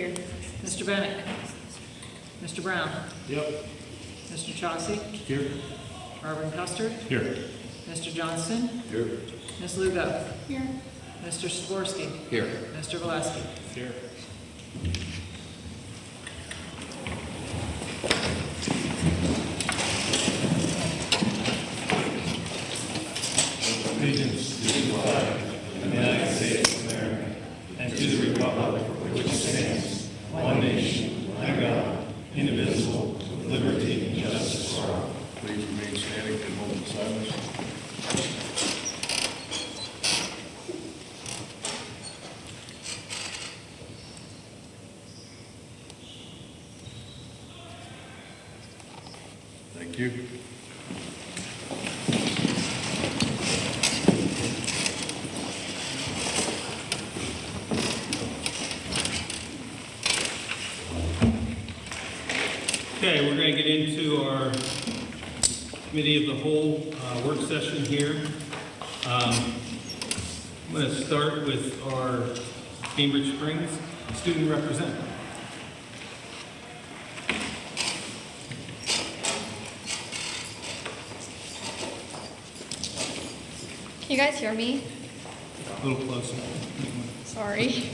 Here. Mr. Bennett. Mr. Brown. Yep. Mr. Chauncey. Here. Reverend Custard. Here. Mr. Johnston. Here. Ms. Lugo. Here. Mr. Sikorsky. Here. Mr. Valesky. Here. Allegiance to the flag of the United States of America and to the republic for which it stands, one nation, under God, indivisible, with liberty and justice for all. Please remain standing for a moment of silence. Thank you. Okay, we're going to get into our Committee of the Whole work session here. I'm going to start with our Cambridge Springs student representative. Can you guys hear me? A little closer. Sorry.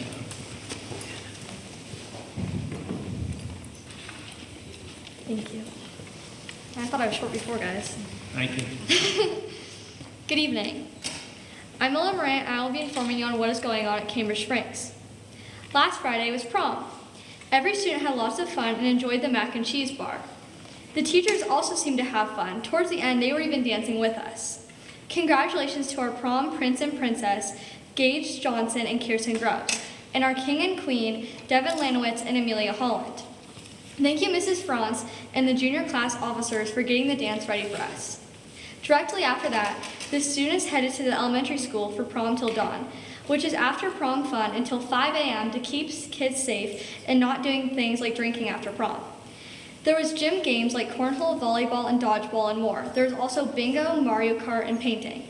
Thank you. I thought I was short before, guys. Thank you. Good evening. I'm Ella Morant, and I will be informing you on what is going on at Cambridge Springs. Last Friday was prom. Every student had lots of fun and enjoyed the mac and cheese bar. The teachers also seemed to have fun. Towards the end, they were even dancing with us. Congratulations to our prom prince and princess, Gage Johnson and Kirsten Grubbs, and our king and queen, Devin Lanowitz and Amelia Holland. Thank you, Mrs. Franz and the junior class officers for getting the dance ready for us. Directly after that, the students headed to the elementary school for prom till dawn, which is after prom fun until 5 a.m. to keep kids safe and not doing things like drinking after prom. There was gym games like cornhole, volleyball, and dodgeball, and more. There was also bingo, Mario Kart, and painting.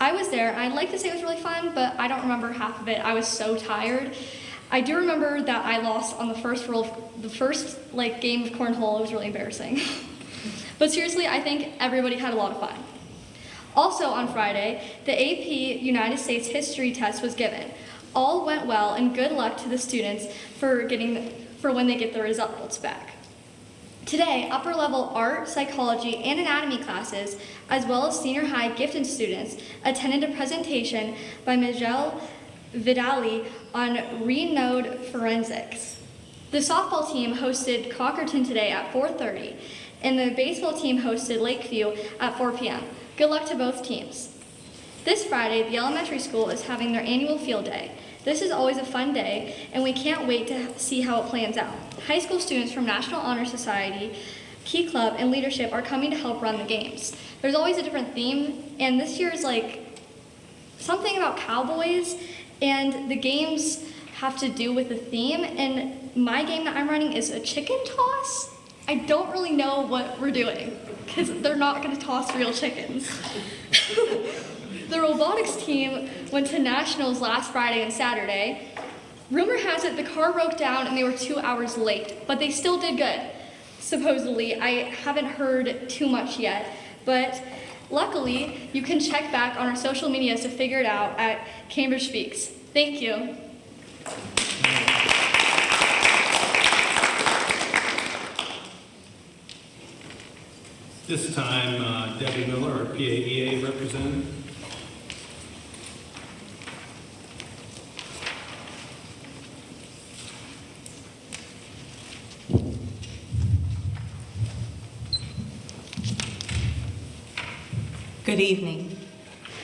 I was there, and I'd like to say it was really fun, but I don't remember half of it. I was so tired. I do remember that I lost on the first game of cornhole. It was really embarrassing. But seriously, I think everybody had a lot of fun. Also on Friday, the AP United States History test was given. All went well, and good luck to the students for when they get the results back. Today, upper-level art, psychology, and anatomy classes, as well as senior high gifted students, attended a presentation by Miguel Vidali on Renode forensics. The softball team hosted Cockerton today at 4:30, and the baseball team hosted Lakeview at 4 p.m. Good luck to both teams. This Friday, the elementary school is having their annual field day. This is always a fun day, and we can't wait to see how it plans out. High school students from National Honor Society, Key Club, and Leadership are coming to help run the games. There's always a different theme, and this year is like something about cowboys, and the games have to do with the theme, and my game that I'm running is a chicken toss. I don't really know what we're doing, because they're not going to toss real chickens. The robotics team went to nationals last Friday and Saturday. Rumor has it the car broke down and they were 2 hours late, but they still did good, supposedly. I haven't heard too much yet, but luckily you can check back on our social medias to figure it out at Cambridge Speaks. Thank you. This time, Debbie Miller, our PAEA representative. Good evening.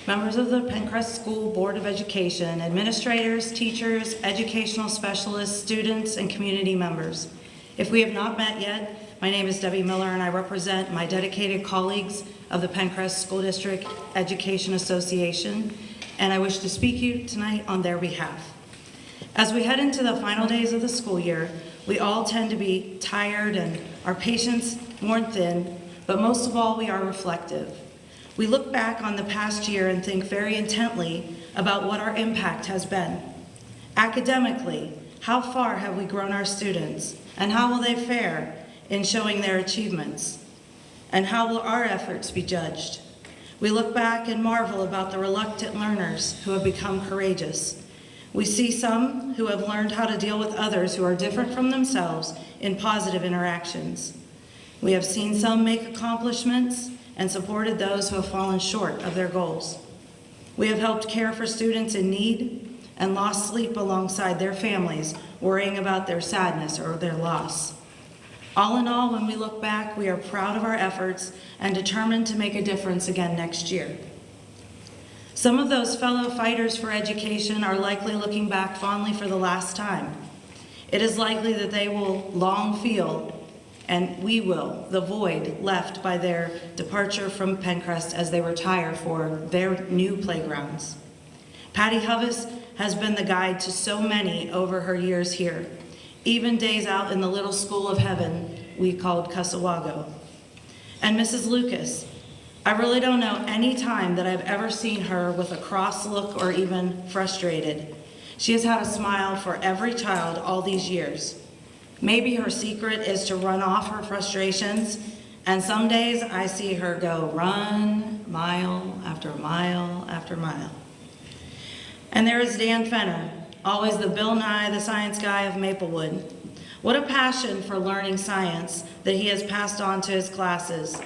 Members of the PENNCREST School Board of Education, administrators, teachers, educational specialists, students, and community members. If we have not met yet, my name is Debbie Miller and I represent my dedicated colleagues of the PENNCREST School District Education Association, and I wish to speak to you tonight on their behalf. As we head into the final days of the school year, we all tend to be tired and our patience worn thin, but most of all, we are reflective. We look back on the past year and think very intently about what our impact has been. Academically, how far have we grown our students, and how will they fare in showing their achievements? And how will our efforts be judged? We look back and marvel about the reluctant learners who have become courageous. We see some who have learned how to deal with others who are different from themselves in positive interactions. We have seen some make accomplishments and supported those who have fallen short of their goals. We have helped care for students in need and lost sleep alongside their families, worrying about their sadness or their loss. All in all, when we look back, we are proud of our efforts and determined to make a difference again next year. Some of those fellow fighters for education are likely looking back fondly for the last time. It is likely that they will long feel, and we will, the void left by their departure from PENNCREST as they retire for their new playgrounds. Patty Hovis has been the guide to so many over her years here, even days out in the little school of heaven we called Cusawago. And Mrs. Lucas, I really don't know any time that I've ever seen her with a cross look or even frustrated. She has had a smile for every child all these years. Maybe her secret is to run off her frustrations, and some days I see her go run mile after mile after mile. And there is Dan Fenner, always the Bill Nye the Science Guy of Maplewood. What a passion for learning science that he has passed on to his classes.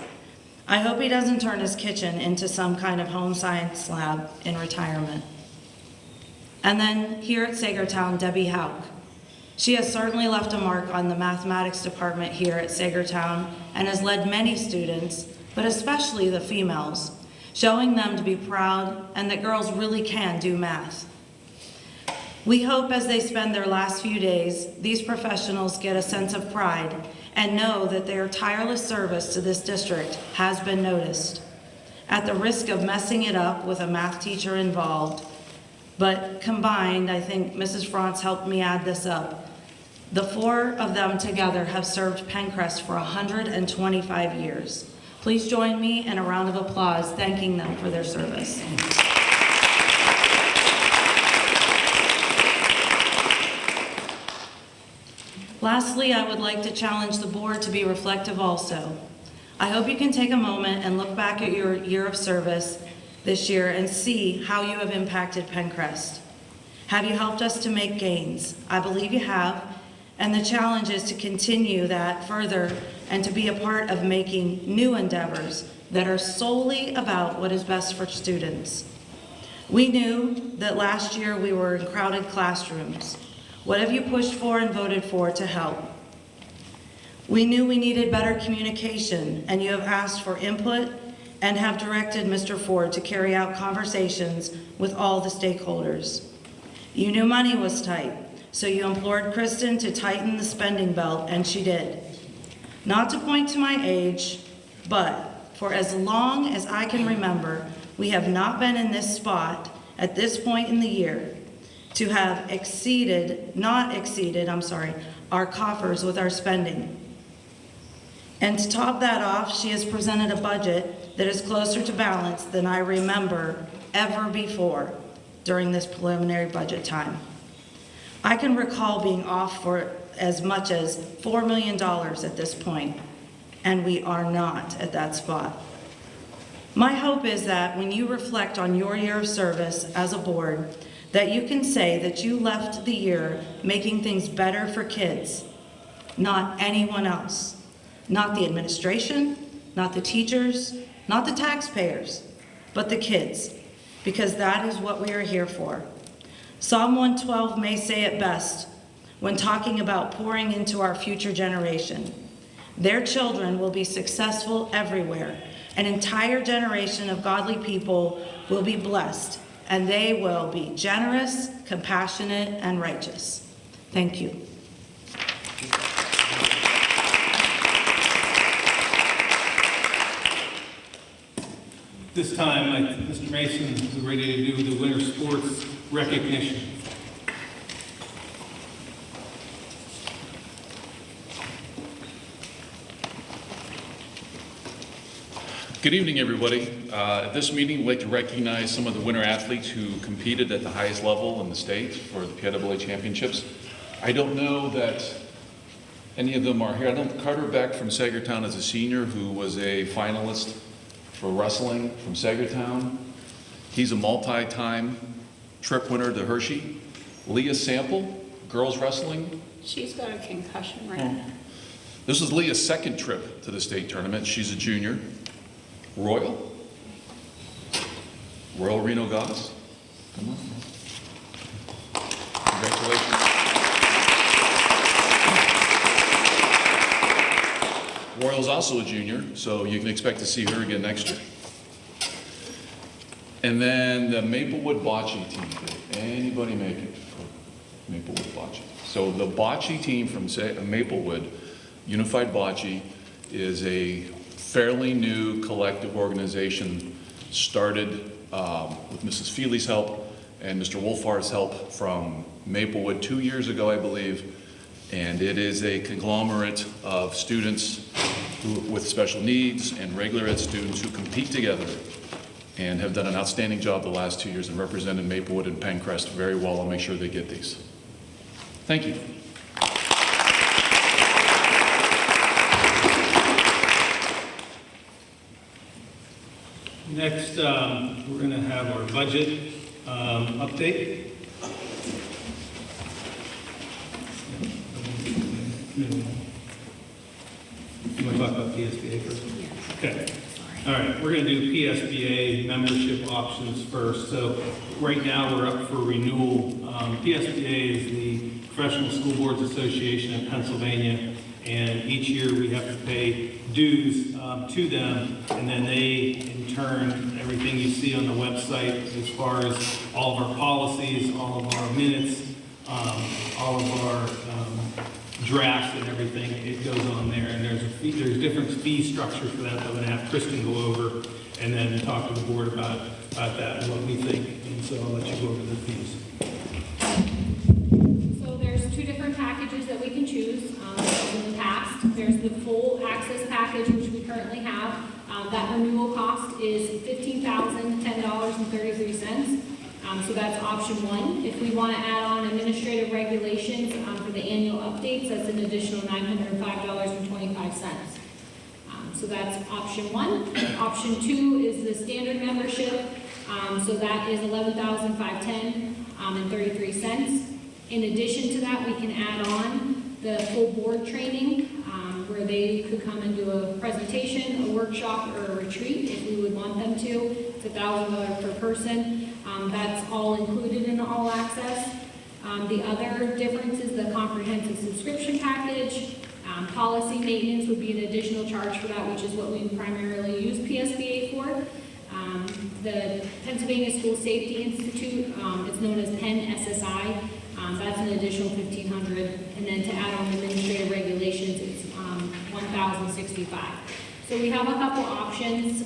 I hope he doesn't turn his kitchen into some kind of home science lab in retirement. And then here at Sagertown, Debbie Hauk. She has certainly left a mark on the mathematics department here at Sagertown and has led many students, but especially the females, showing them to be proud and that girls really can do math. We hope as they spend their last few days, these professionals get a sense of pride and know that their tireless service to this district has been noticed. At the risk of messing it up with a math teacher involved, but combined, I think Mrs. Franz helped me add this up. The four of them together have served PENNCREST for 125 years. Please join me in a round of applause thanking them for their service. Lastly, I would like to challenge the board to be reflective also. I hope you can take a moment and look back at your year of service this year and see how you have impacted PENNCREST. Have you helped us to make gains? I believe you have, and the challenge is to continue that further and to be a part of making new endeavors that are solely about what is best for students. We knew that last year we were in crowded classrooms. What have you pushed for and voted for to help? We knew we needed better communication, and you have asked for input and have directed Mr. Ford to carry out conversations with all the stakeholders. You knew money was tight, so you implored Kristen to tighten the spending belt, and she did. Not to point to my age, but for as long as I can remember, we have not been in this spot at this point in the year to have not exceeded, our coffers with our spending. And to top that off, she has presented a budget that is closer to balance than I remember ever before during this preliminary budget time. I can recall being off for as much as $4 million at this point, and we are not at that spot. My hope is that when you reflect on your year of service as a board, that you can say that you left the year making things better for kids, not anyone else, not the administration, not the teachers, not the taxpayers, but the kids, because that is what we are here for. Psalm 112 may say it best when talking about pouring into our future generation. Their children will be successful everywhere. An entire generation of godly people will be blessed, and they will be generous, compassionate, and righteous. Thank you. This time, Mr. Mason is ready to do the winter sports recognition. Good evening, everybody. At this meeting, we'd like to recognize some of the winter athletes who competed at the highest level in the state for the PIAA championships. I don't know that any of them are here. I know Carter Beck from Sagertown is a senior who was a finalist for wrestling from Sagertown. He's a multi-time trip winner to Hershey. Leah Sample, girls wrestling. She's got a concussion right now. This is Leah's second trip to the state tournament. She's a junior. Royal Reno Goddess. Come on. Congratulations. Royal's also a junior, so you can expect to see her again next year. And then the Maplewood bocce team. Did anybody make it for Maplewood bocce? So the bocce team from Maplewood, Unified Bocce, is a fairly new collective organization started with Mrs. Feely's help and Mr. Wolfar's help from Maplewood 2 years ago, I believe. And it is a conglomerate of students with special needs and regular ed students who compete together and have done an outstanding job the last 2 years and represented Maplewood and PENNCREST very well. I'll make sure they get these. Thank you. Next, we're going to have our budget update. You want to talk about PSBA first? Okay. All right, we're going to do PSBA membership options first. So right now we're up for renewal. PSBA is the Professional School Boards Association of Pennsylvania, and each year we have to pay dues to them, and then they, in turn, everything you see on the website as far as all of our policies, all of our minutes, all of our drafts and everything, it goes on there, and there's different fee structure for that I'm going to have Kristen go over and then talk to the board about that and what we think. And so I'll let you go over the fees. So there's two different packages that we can choose in the past. There's the full access package, which we currently have. That renewal cost is $15,010.33. So that's option one. If we want to add on administrative regulations for the annual updates, that's an additional $905.25. So that's option one. Option two is the standard membership. So that is $11,510.33. In addition to that, we can add on the full board training, where they could come and do a presentation, a workshop, or a retreat if we would want them to. It's $1,000 per person. That's all included in the all access. The other difference is the comprehensive subscription package. Policy maintenance would be an additional charge for that, which is what we primarily use PSBA for. The Pennsylvania School Safety Institute, it's known as PENNSSI. That's an additional $1,500, and then to add on administrative regulations, it's $1,065. So we have a couple options.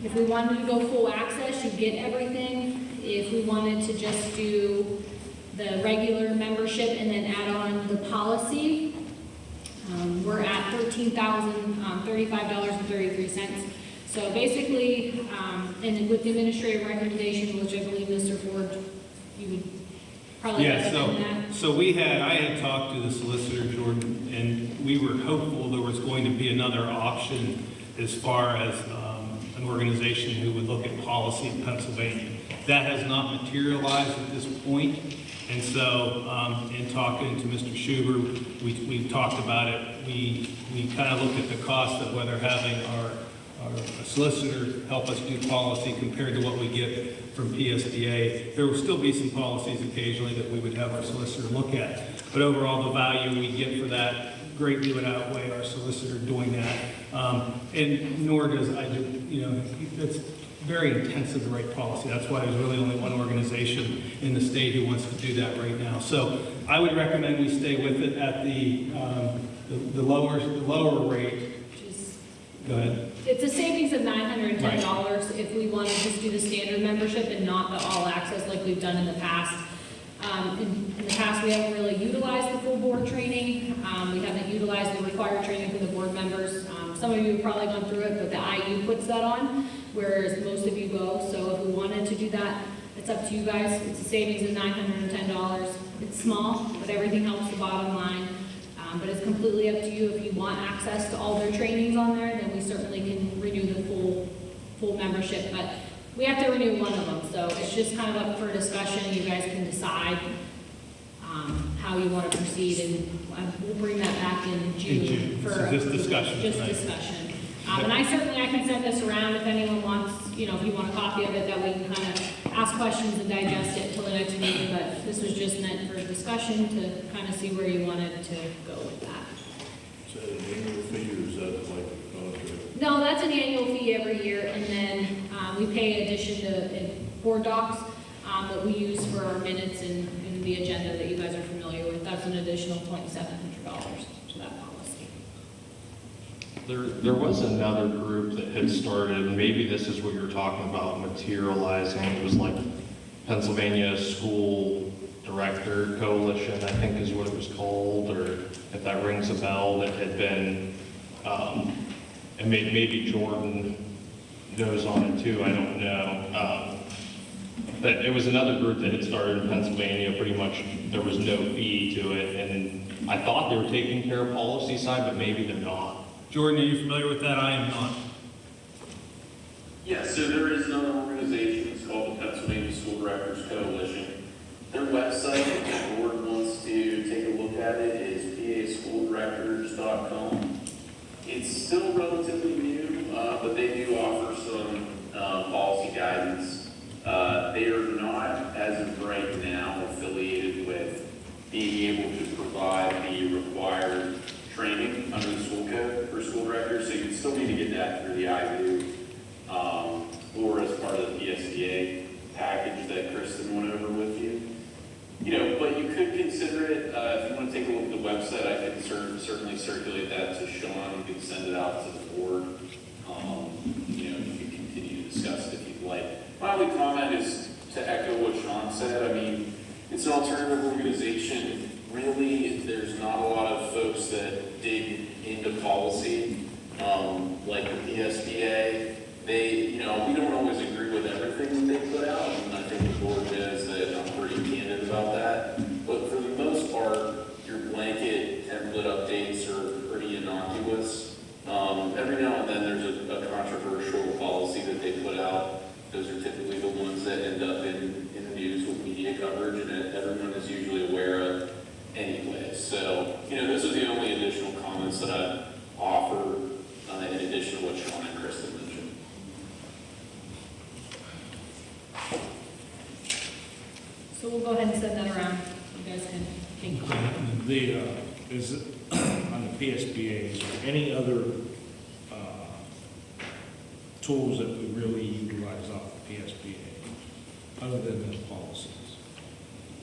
If we wanted to go full access, you get everything. If we wanted to just do the regular membership and then add on the policy, we're at $13,035.33. So basically, and with the administrative recommendation, which I believe Mr. Ford, you would probably recommend that. So I had talked to the solicitor, Jordan, and we were hopeful there was going to be another option as far as an organization who would look at policy in Pennsylvania. That has not materialized at this point. And so in talking to Mr. Schuber, we talked about it. We kind of looked at the cost of whether having our solicitor help us do policy compared to what we get from PSBA. There will still be some policies occasionally that we would have our solicitor look at. But overall, the value we get for that greatly would outweigh our solicitor doing that. And nor does it's very intensive to write policy. That's why there's really only one organization in the state who wants to do that right now. So I would recommend we stay with it at the lower rate. Go ahead. It's a savings of $910 if we want to just do the standard membership and not the all access like we've done in the past. In the past, we haven't really utilized the full board training. We haven't utilized the required training for the board members. Some of you have probably gone through it, but the IU puts that on, whereas most of you go. So if we wanted to do that, it's up to you guys. It's a savings of $910. It's small, but everything helps the bottom line. But it's completely up to you. If you want access to all their trainings on there, then we certainly can renew the full membership. But we have to renew one of them, so it's just kind of up for discussion. You guys can decide how you want to proceed, and we'll bring that back in June for So just approval. discussion Just tonight. discussion. And I can send this around if anyone wants, if you want a copy of it, that we can kind of ask questions and digest it until the next meeting. But this was just meant for discussion to kind of see where you wanted to go with that. So the annual fee, or is that like, No, that's an annual fee every year, and then we pay addition to board docs that we use for our minutes and the agenda that you guys are familiar with. That's an additional $2,700 to that policy. There was another group that had started, and maybe this is what you're talking about materializing. It was like Pennsylvania School Director Coalition, I think is what it was called, or if that rings a bell, that had been, and maybe Jordan knows on it too, I don't know. But it was another group that had started in Pennsylvania. Pretty much there was no fee to it, and I thought they were taking care of policy side, but maybe they're not. Jordan, are you familiar with that? I am not. Yeah, so there is another organization, it's called the Pennsylvania School Directors Coalition. Their website, if the board wants to take a look at it, is paschoooldirectors.com. It's still relatively new, but they do offer some policy guidance. They are not, as of right now, affiliated with being able to provide the required training under the school code for school directors, so you still need to get that through the IBU or as part of the PSDA package that Kristen went over with you. But you could consider it, if you want to take a look at the website, I could certainly circulate that to Sean. You could send it out to the board. You can continue to discuss it if you'd like. My only comment is to echo what Sean said. I mean, it's an alternative organization. Really, there's not a lot of folks that dig into policy, like the PSBA. We don't always agree with everything that they put out, and I think the board knows that I'm pretty candid about that. But for the most part, your blanket template updates are pretty innocuous. Every now and then there's a controversial policy that they put out. Those are typically the ones that end up in the news with media coverage, and everyone is usually aware of anyway. So, those are the only additional comments that I'd offer in addition to what Sean and Kristen mentioned. So we'll go ahead and send that around. You guys can think about it. Is it, on the PSBA, is there any other tools that we really utilize off the PSBA other than the policies?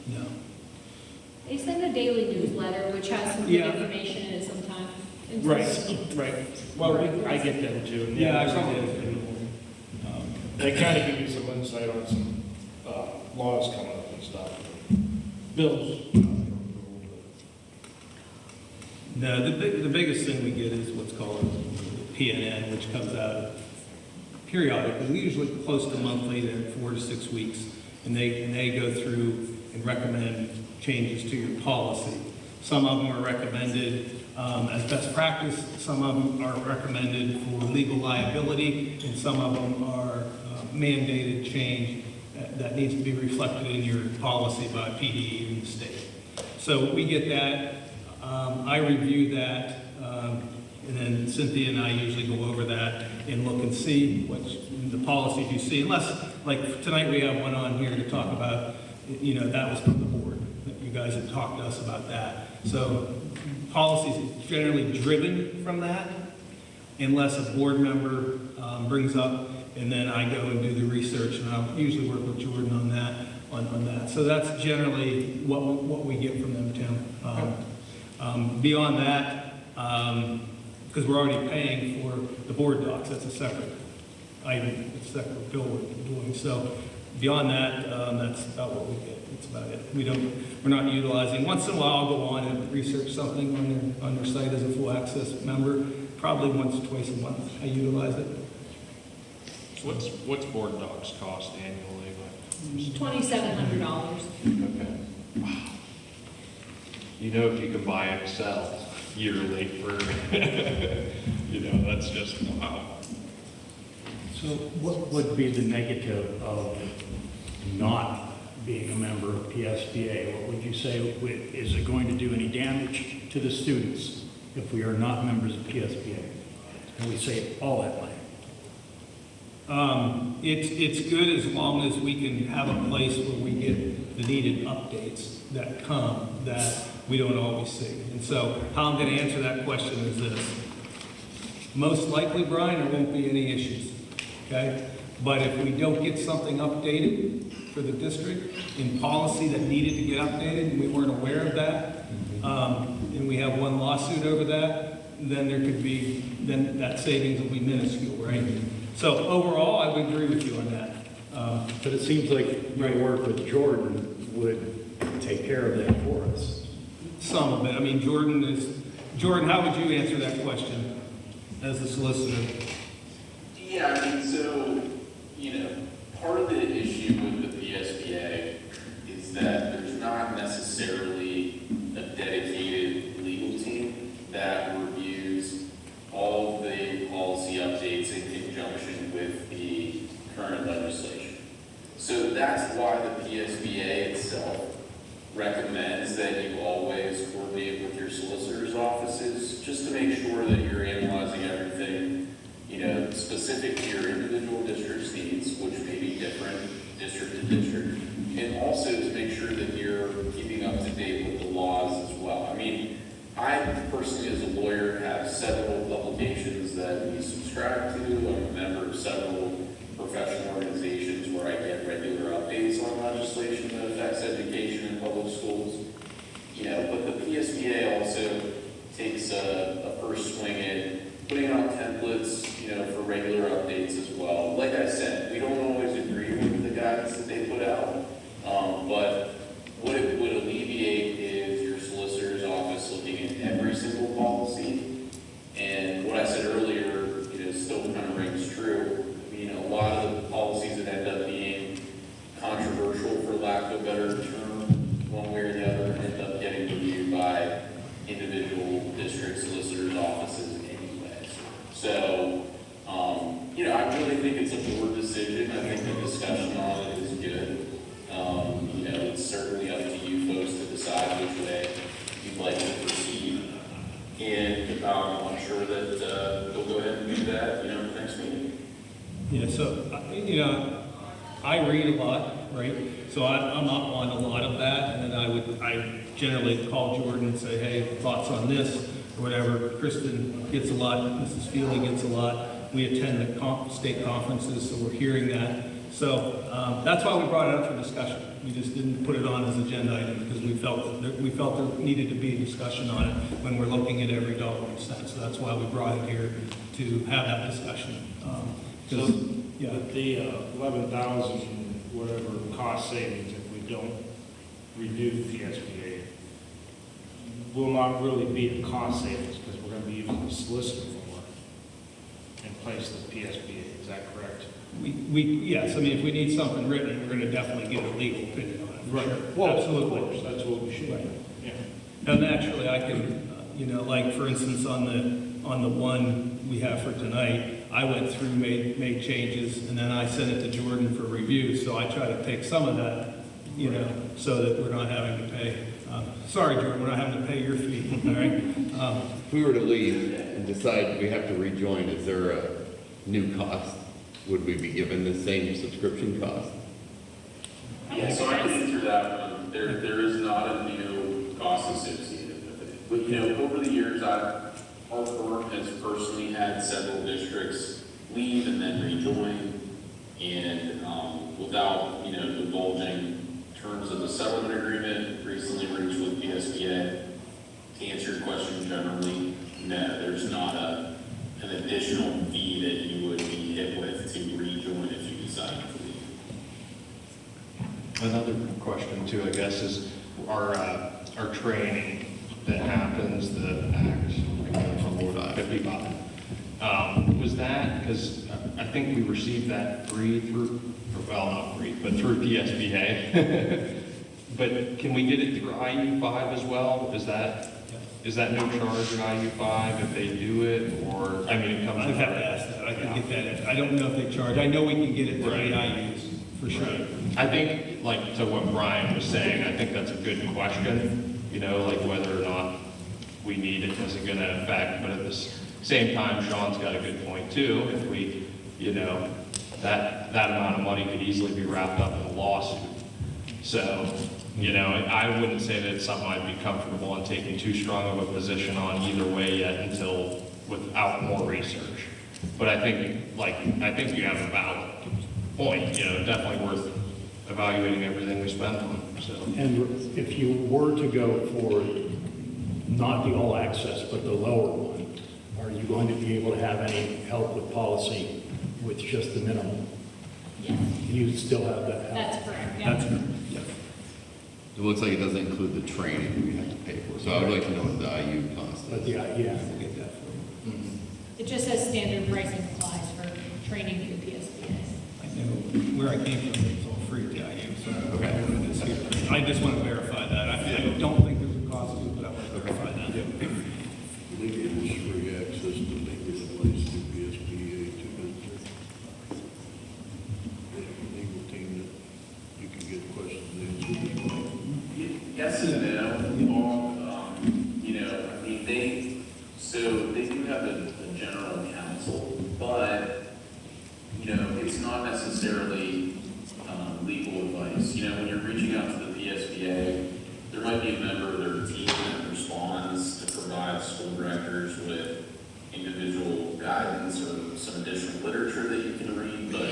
No. They send a daily newsletter, which has some good information in it sometimes. Right. Well, I get them too. And Yeah, I others saw get that. it. They kind of give you some insight on some laws coming up and stuff. Bills. No, the biggest thing we get is what's called PNN, which comes out periodically, usually close to monthly, they're 4 to 6 weeks, and they go through and recommend changes to your policy. Some of them are recommended as best practice, some of them are recommended for legal liability, and some of them are mandated change that needs to be reflected in your policy by PD and the state. So we get that, I review that, and then Cynthia and I usually go over that and look and see what the policies you see. Unless, like tonight we have one on here to talk about, that was from the board, that you guys had talked to us about that. So policies is generally driven from that, unless a board member brings up, and then I go and do the research, and I'll usually work with Jordan on that. So that's generally what we get from them, Tim. Beyond that, because we're already paying for the board docs, that's a separate item, it's a separate bill we're doing. So beyond that, that's about what we get. That's about it. We're not utilizing. Once in a while, I'll go on and research something on their site as a full access member. Probably once or twice a month, I utilize it. What's board docs cost annually? $2,700. Okay. you know, if you can buy Excel yearly for, that's just, wow. So what would be the negative of not being a member of PSBA? What would you say, is it going to do any damage to the students if we are not members of PSBA? And we say all that way. It's good as long as we can have a place where we get the needed updates that come that we don't always see. And so how I'm going to answer that question is this. Most likely, Brian, there won't be any issues, okay? But if we don't get something updated for the district in policy that needed to get updated and we weren't aware of that, and we have one lawsuit over that, then there could be, then that savings will be minuscule, right? So overall, I would agree with you on that. But it seems like your work with Jordan would take care of that for us. Some of it. I mean, Jordan, how would you answer that question as the solicitor? Yeah, I mean, so, part of the issue with the PSBA is that there's not necessarily a dedicated legal team that reviews all of the policy updates in conjunction with the current legislation. So that's why the PSBA itself recommends that you always coordinate with your solicitor's offices just to make sure that you're analyzing everything, specific to your individual district's needs, which may be different district to district, and also to make sure that you're keeping up to date with the laws as well. I mean, I personally, as a lawyer, have several publications that we subscribe to. I'm a member of several professional organizations where I get regular updates on legislation that affects education in public schools. But the PSBA also takes a first swing at putting out templates, for regular updates as well. Like I said, we don't always agree with the guidance that they put out, but what it would alleviate is your solicitor's office looking at every single policy. And what I said earlier, still kind of rings true. I mean, a lot of the policies that end up being controversial, for lack of a better term, one way or the other, end up getting reviewed by individual district solicitors' offices anyways. So, I really think it's a board decision. I think the discussion on it is good. It's certainly up to you folks to decide which way you'd like to proceed. And I'm sure that we'll go ahead and do that, next meeting. Yeah, so, I read a lot, right? So I'm up on a lot of that, and then I generally call Jordan and say, hey, thoughts on this, or whatever. Kristen gets a lot, Mrs. Feely gets a lot. We attend the state conferences, so we're hearing that. So that's why we brought it up for discussion. We just didn't put it on as agenda item because we felt there needed to be a discussion on it when we're looking at every dollar and cent. So that's why we brought it here to have that discussion. The 11,000 whatever cost savings if we don't renew the PSBA will not really be a cost savings because we're going to be using the solicitor more in place of the PSBA. Is that correct? Yes. I mean, if we need something written, we're going to definitely get a legal opinion on it. Right. Sure. Well, Absolutely. of course, that's what we should. Right. Yeah. Now, naturally, I can, like for instance, on the one we have for tonight, I went through, made changes, and then I sent it to Jordan for review. So I try to take some of that, so that we're not having to pay. Sorry, Jordan, we're not having to pay your fee. All right. If we were to leave and decide we have to rejoin, is there a new cost? Would we be given the same subscription cost? Yeah, so I can answer that one. There is not a new cost associated with it. But, over the years, our firm has personally had several districts leave and then rejoin. And without, divulging terms of the settlement agreement recently reached with PSBA, to answer your question generally, no, there's not an additional fee that you would be hit with to rejoin if you decide to leave. Another question too, I guess, is our training that happens, the Act 55. Was that, because I think we received that free through, well, not free, but through PSBA. But can we get it through IU5 as well? Is that no charge in IU5 if they do it, or, I mean, it comes? I'd have to ask that, I can get that, I don't know if they charge, I know we can get it through the IUs, for sure. I think, like, to what Brian was saying, I think that's a good question, you know, like whether or not we need it, is it gonna affect, but at the same time, Sean's got a good point too, if we, you know, that amount of money could easily be wrapped up in a lawsuit. So, you know, I wouldn't say that it's something I'd be comfortable in taking too strong of a position on either way yet until, without more research. But I think you have a valid point, you know, definitely worth evaluating everything we spend on, so. And if you were to go for not the all access, but the lower one, are you going to be able to have any help with policy with just the minimum? Yes, You still have that help? that's correct, yeah. That's correct, yeah. It looks like it doesn't include the training we have to pay for, so I would like to know what the IU cost But is. yeah, We'll get that for you. It just says standard pricing applies for training through PSBA. I know where I came from, it's all free to IU, so. Okay. it is here. I just want to verify that, I don't think there's a cost to it, but I want to verify that. Legal is free access to legal advice through PSBA to visitors. They have a legal team that you can get questions answered. Yes and no. You know, I mean, they do have a general counsel, but, you know, it's not necessarily legal advice. You know, when you're reaching out to the PSBA, there might be a member of their team that responds to provide school directors with individual guidance or some additional literature that you can read, but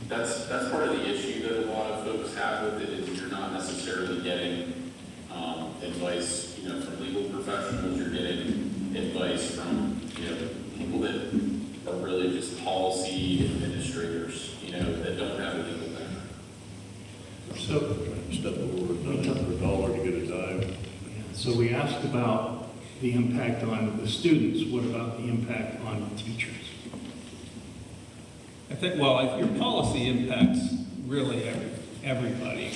that's part of the issue that a lot of folks have with it, is you're not necessarily getting advice, you know, from legal professionals. You're getting advice from, you know, people that are really just policy administrators, you know, that don't have a legal background. So, Step over $9 to get a dive. so we asked about the impact on the students. What about the impact on teachers? I think, well, if your policy impacts really everybody,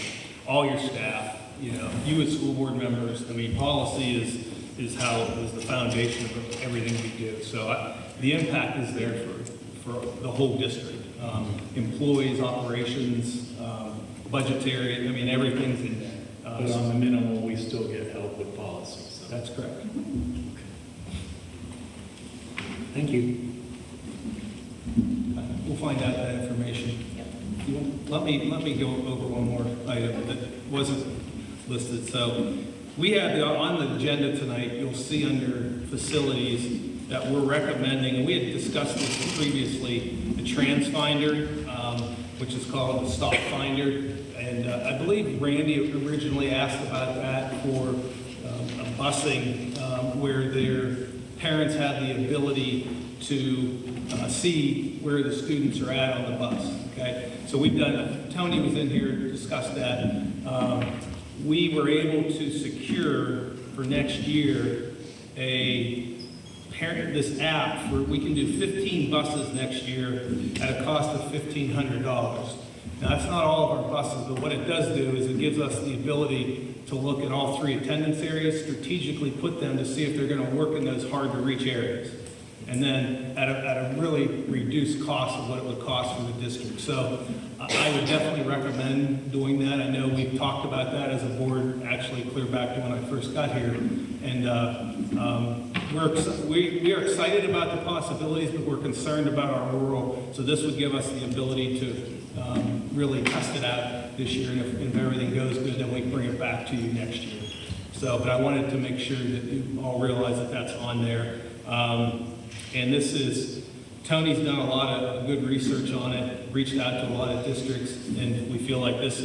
all your staff, you know, you as school board members, I mean, policy is the foundation of everything we do. So the impact is there for the whole district. Employees, operations, budgetary, I mean, everything's in there. But on the minimum, we still get help with policy. So. That's correct. Thank you. We'll find out that information. Let me go over one more item that wasn't listed. So we have on the agenda tonight, you'll see under facilities that we're recommending, and we had discussed this previously, the trans finder, which is called the stop finder. And I believe Randy originally asked about that for a busing where their parents have the ability to see where the students are at on the bus, okay? So we've done, Tony was in here to discuss that. We were able to secure for next year this app where we can do 15 buses next year at a cost of $1,500. Now, that's not all of our buses, but what it does do is it gives us the ability to look at all 3 attendance areas, strategically put them to see if they're going to work in those hard-to-reach areas. And then at a really reduced cost of what it would cost for the district. So I would definitely recommend doing that. I know we've talked about that as a board, actually clear back to when I first got here. And we are excited about the possibilities, but we're concerned about our rural. So this would give us the ability to really test it out this year. And if everything goes good, then we bring it back to you next year. So, but I wanted to make sure that you all realize that that's on there. And this is, Tony's done a lot of good research on it, reached out to a lot of districts, and we feel like this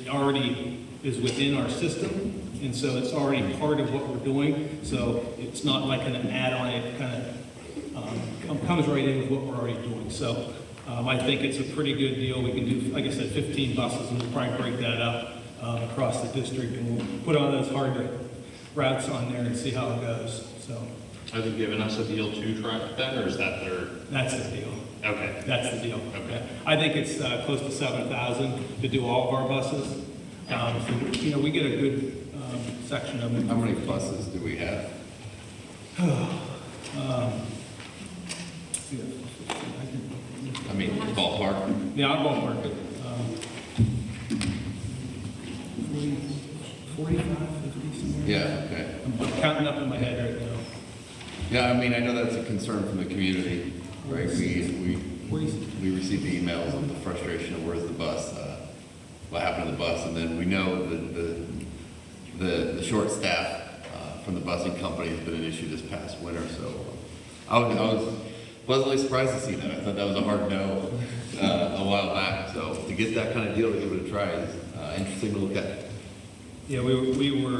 already is within our system, and so it's already part of what we're doing, so it's not like an add-on, it kind of comes right in with what we're already doing. So I think it's a pretty good deal. We can do, like I said, 15 buses, and we'll probably break that up across the district, and we'll put on those hard routes on there and see how it goes, so. Are they giving us a deal to try then, or is that their? That's the deal. Okay. That's the deal. Okay. I think it's close to $7,000 to do all of our buses. So, you know, we get a good section of them. How many buses do we have? I mean, ballpark? Yeah, I'll ballpark it. 45, 50, somewhere. Yeah, okay. I'm counting up in my head right now. Yeah, I mean, I know that's a concern from the community, right? We receive the emails of the frustration of where's the bus, what happened to the bus, and then we know that the short staff from the busing company has been an issue this past winter, so I was pleasantly surprised to see that. I thought that was a hard no a while back, so to get that kind of deal to give it a try is interesting to look at. Yeah, we've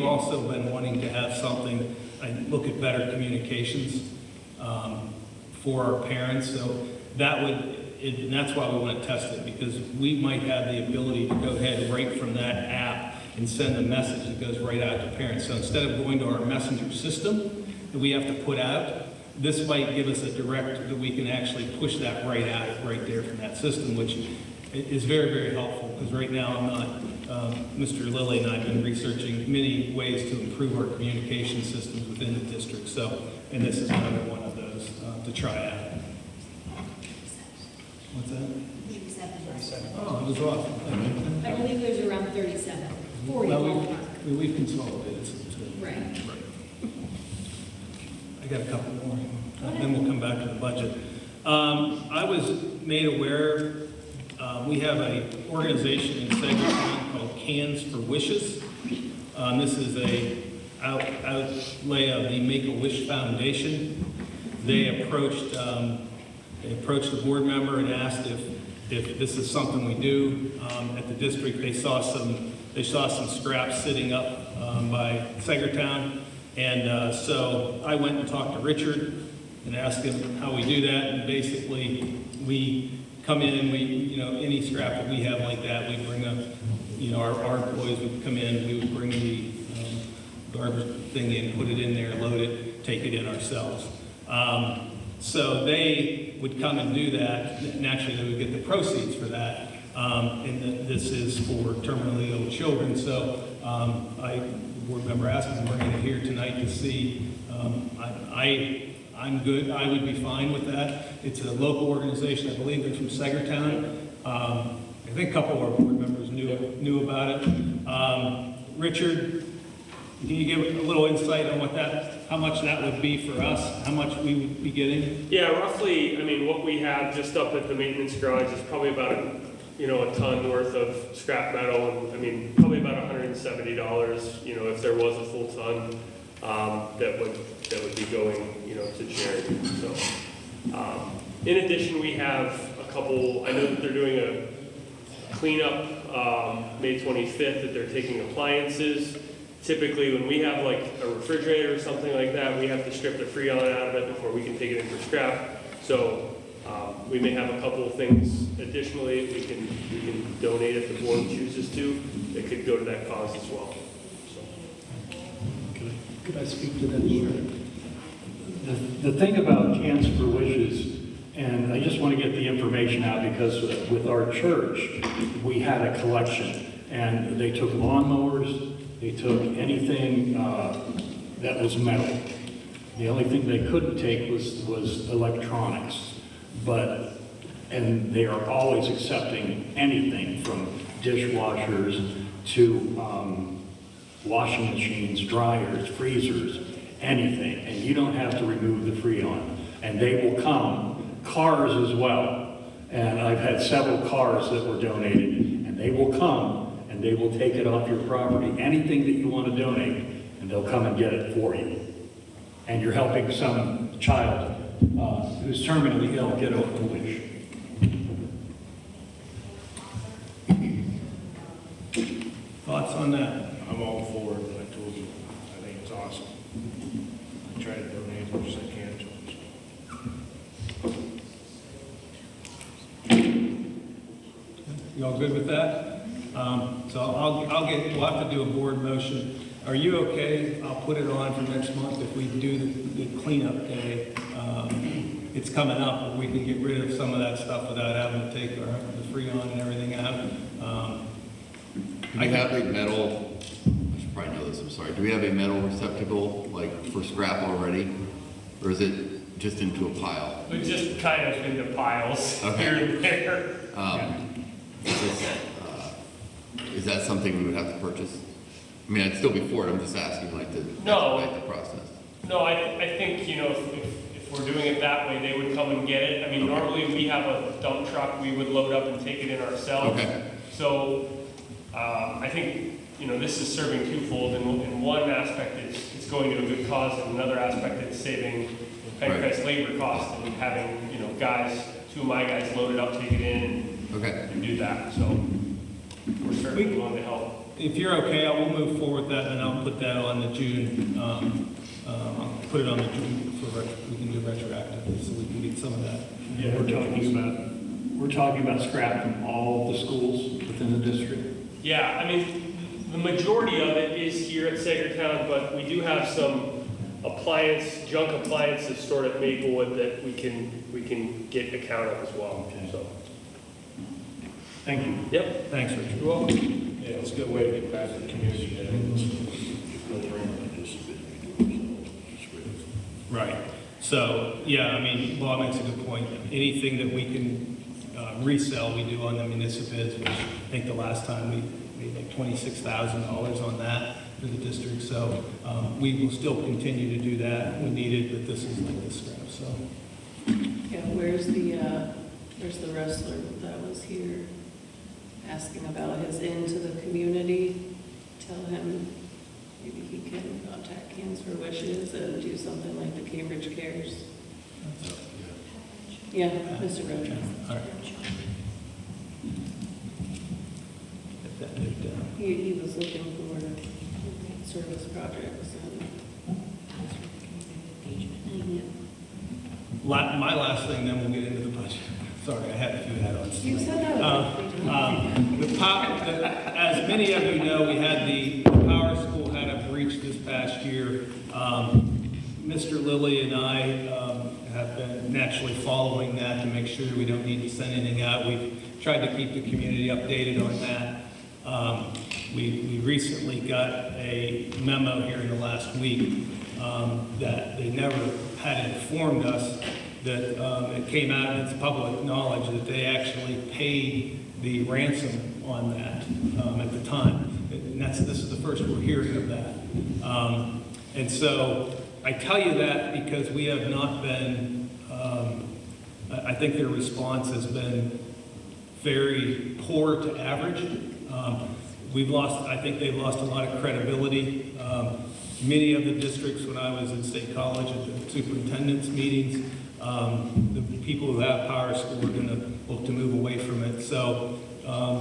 also been wanting to have something, look at better communications for our parents. So that and that's why we want to test it, because we might have the ability to go ahead right from that app and send a message that goes right out to parents. So instead of going to our messenger system that we have to put out, this might give us a direct that we can actually push that right out, right there from that system, which is very, very helpful, because right now I'm not, Mr. Lilly and I have been researching many ways to improve our communication systems within the district. So, and this is another one of those to try out. What's that? 37. Oh, it was off. I believe there's around 37, 40 Well, ballpark. we've consolidated some too. Right. I got a couple more, then we'll come back to the budget. I was made aware, we have an organization in Sagertown called Cans for Wishes. This is a outlay of the Make-A-Wish Foundation. They approached the board member and asked if this is something we do at the district. They saw some scraps sitting up by Sagertown. And so I went and talked to Richard and asked him how we do that. And basically, we come in and any scrap that we have like that, we bring up, our employees would come in, we would bring the garbage thing in, put it in there, load it, take it in ourselves. So they would come and do that. Naturally, they would get the proceeds for that. And this is for terminally ill children. So board member asked me to bring it here tonight to see. I'm good. I would be fine with that. It's a local organization. I believe they're from Sagertown. I think a couple of our board members knew about it. Richard, can you give a little insight on how much that would be for us? How much we would be getting? Yeah, roughly. I mean, what we have just up at the maintenance garage is probably about a ton worth of scrap metal, and I mean, probably about $170, if there was a full ton, that would be going, to charity. So, in addition, we have a couple, I know that they're doing a cleanup, May 25th, that they're taking appliances. Typically, when we have like a refrigerator or something like that, we have to strip the Freon out of it before we can take it in for scrap. So, we may have a couple of things additionally we can donate if the board chooses to. It could go to that cause as well. So. Could I speak to that? Sure. The thing about Cans for Wishes, and I just want to get the information out because with our church, we had a collection, and they took lawnmowers, they took anything that was metal. The only thing they couldn't take was electronics. And they are always accepting anything from dishwashers to washing machines, dryers, freezers, anything. And you don't have to remove the Freon. And they will come, cars as well. And I've had several cars that were donated. And they will come and they will take it off your property. Anything that you want to donate, and they'll come and get it for you. And you're helping some child who's terminally ill get over the wish. Thoughts on that? I'm all for it, but I told you, I think it's awesome. I try to donate as much as I can to them. You all good with that? So we'll have to do a board motion. Are you okay? I'll put it on for next month if we do the cleanup day. It's coming up, but we can get rid of some of that stuff without having to take the Freon and everything out. Do we have a metal, I should probably know this, I'm sorry. Do we have a metal receptacle, like, for scrap already? Or is it just into a pile? But just kind of into piles Okay. here and there. Is that something we would have to purchase? I mean, I'd still be for it, I'm just asking, like, to No. expedite the process. No, I think, you know, if we're doing it that way, they would come and get it. I mean, Okay. normally we have a dump truck, we would load up and take it in ourselves. Okay. So, I think, you know, this is serving twofold. In one aspect, it's going to a good cause, and another aspect, it's saving PENNCREST labor costs and having, you know, guys, two of my guys load it up, take it in, and do that. So, we're certainly willing to help. If you're okay, I will move forward with that, and I'll put that on the June, I'll put it on the June we can do retroactive, so we can get some of that. Yeah, we're talking about scrap from all the schools within the district. Yeah, I mean, the majority of it is here at Sagertown, but we do have some junk appliances stored at Maplewood that we can get account of as well. Okay. So, Thank you. yep. Thanks, Richard. You're welcome. Yeah, it's a good way to get back to the community. Right. So, yeah, I mean, Bob makes a good point. Anything that we can resell, we do on the municipal bids, which I think the last time we made like $26,000 on that for the district. So we will still continue to do that when needed, but this is like the scrap, so. Yeah, where's the wrestler that was here asking about his into the community? Tell him maybe he can contact Cans for Wishes and do something like the Cambridge Cares. Yeah, Mr. Roach. All right. Get that note down. He was looking for service projects and. My last thing, then we'll get into the budget. Sorry, I had a few add-ons. You said that. As many of you know, we had the power school had a breach this past year. Mr. Lilly and I have been naturally following that to make sure we don't need to send anything out. We've tried to keep the community updated on that. We recently got a memo here in the last week that they never had informed us that it came out, and it's public knowledge, that they actually paid the ransom on that at the time. And this is the first we're hearing of that. And so I tell you that because we have not been, I think their response has been very poor to average. I think they've lost a lot of credibility. Many of the districts, when I was in State College at the superintendent's meetings, the people who have power school are going to look to move away from it. So I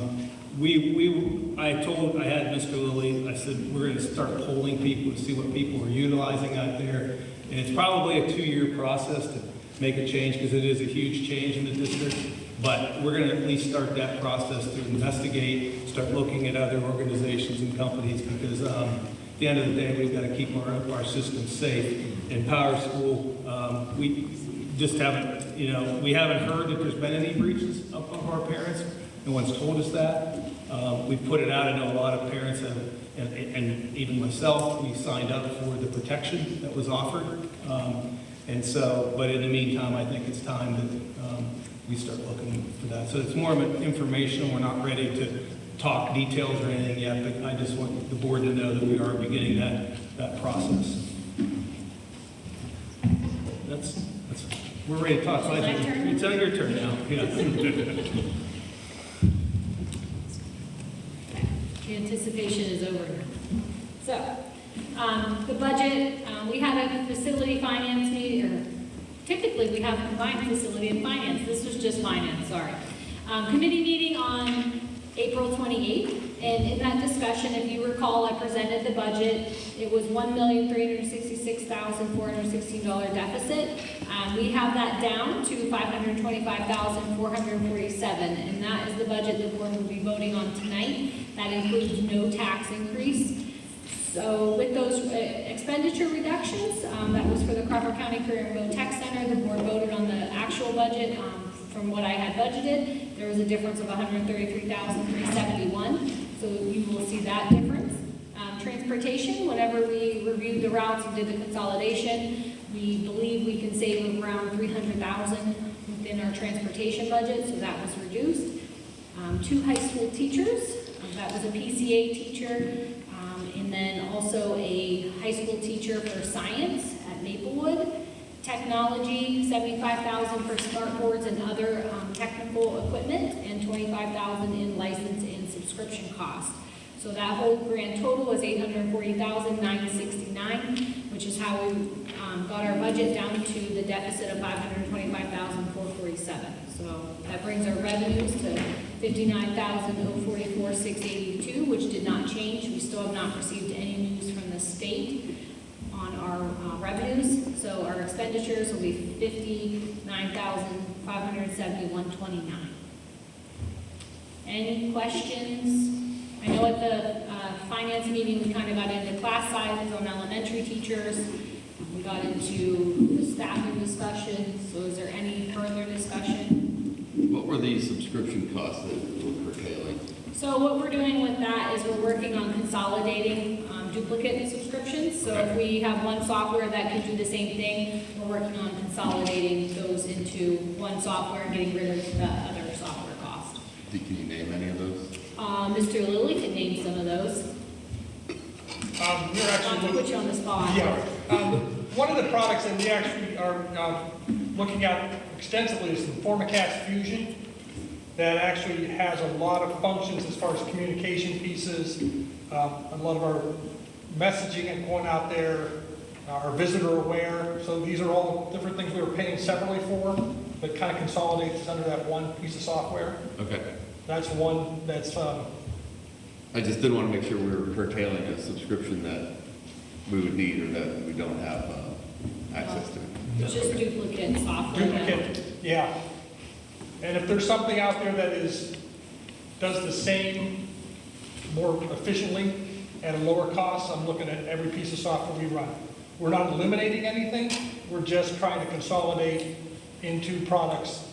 had Mr. Lilly, I said, we're going to start polling people to see what people are utilizing out there. And it's probably a 2-year process to make a change because it is a huge change in the district. But we're going to at least start that process to investigate, start looking at other organizations and companies because at the end of the day, we've got to keep our system safe. In Power School, we just haven't, we haven't heard that there's been any breaches of our parents. No one's told us that. We've put it out. I know a lot of parents have, and even myself, we signed up for the protection that was offered. And so, but in the meantime, I think it's time that we start looking for that. So it's more of an informational. We're not ready to talk details or anything yet, but I just want the board to know that we are beginning that process. We're ready to talk. It's on your turn now. Yeah. The anticipation is over. So, the budget, we had a facility finance meeting, or typically we have a combined facility and finance. This was just finance, sorry. Committee meeting on April 28th. And in that discussion, if you recall, I presented the budget. It was $1,366,416 deficit. We have that down to $525,447, and that is the budget the board will be voting on tonight. That includes no tax increase. So with those expenditure reductions, that was for the Crawford County Career and Remote Tech Center. The board voted on the actual budget from what I had budgeted. There was a difference of $133,371. So you will see that difference. Transportation, whenever we reviewed the routes and did the consolidation, we believe we can save around $300,000 within our transportation budget, so that was reduced. 2 high school teachers, that was a PCA teacher, and then also a high school teacher for science at Maplewood. Technology, $75,000 for smart boards and other technical equipment, and $25,000 in license and subscription costs. So that whole grand total was $840,969, which is how we got our budget down to the deficit of $525,447. So that brings our revenues to $59,044,682, which did not change. We still have not received any news from the state on our revenues. So our expenditures will be $59,571.29. Any questions? I know at the finance meeting, we kind of got into class sizes on elementary teachers. We got into the staffing discussion. So is there any further discussion? What were the subscription costs that were curtailing? So what we're doing with that is we're working on consolidating duplicate subscriptions. So if we have one software that can do the same thing, we're working on consolidating those into one software and getting rid of the other software cost. Can you name any of those? Mr. Lilly can name some of those. We're Not actually to put you on the spot. Yeah. One of the products that we actually are looking at extensively is the Formacast Fusion. That actually has a lot of functions as far as communication pieces, a lot of our messaging and going out there, our visitor aware. So these are all different things we were paying separately for, but kind of consolidates under that one piece of software. Okay. That's one that's... I just didn't want to make sure we were curtailing a subscription that we would need or that we don't have access to. It's just duplicate software. Duplicate, yeah. And if there's something out there that does the same more efficiently at a lower cost, I'm looking at every piece of software we run. We're not eliminating anything, we're just trying to consolidate into products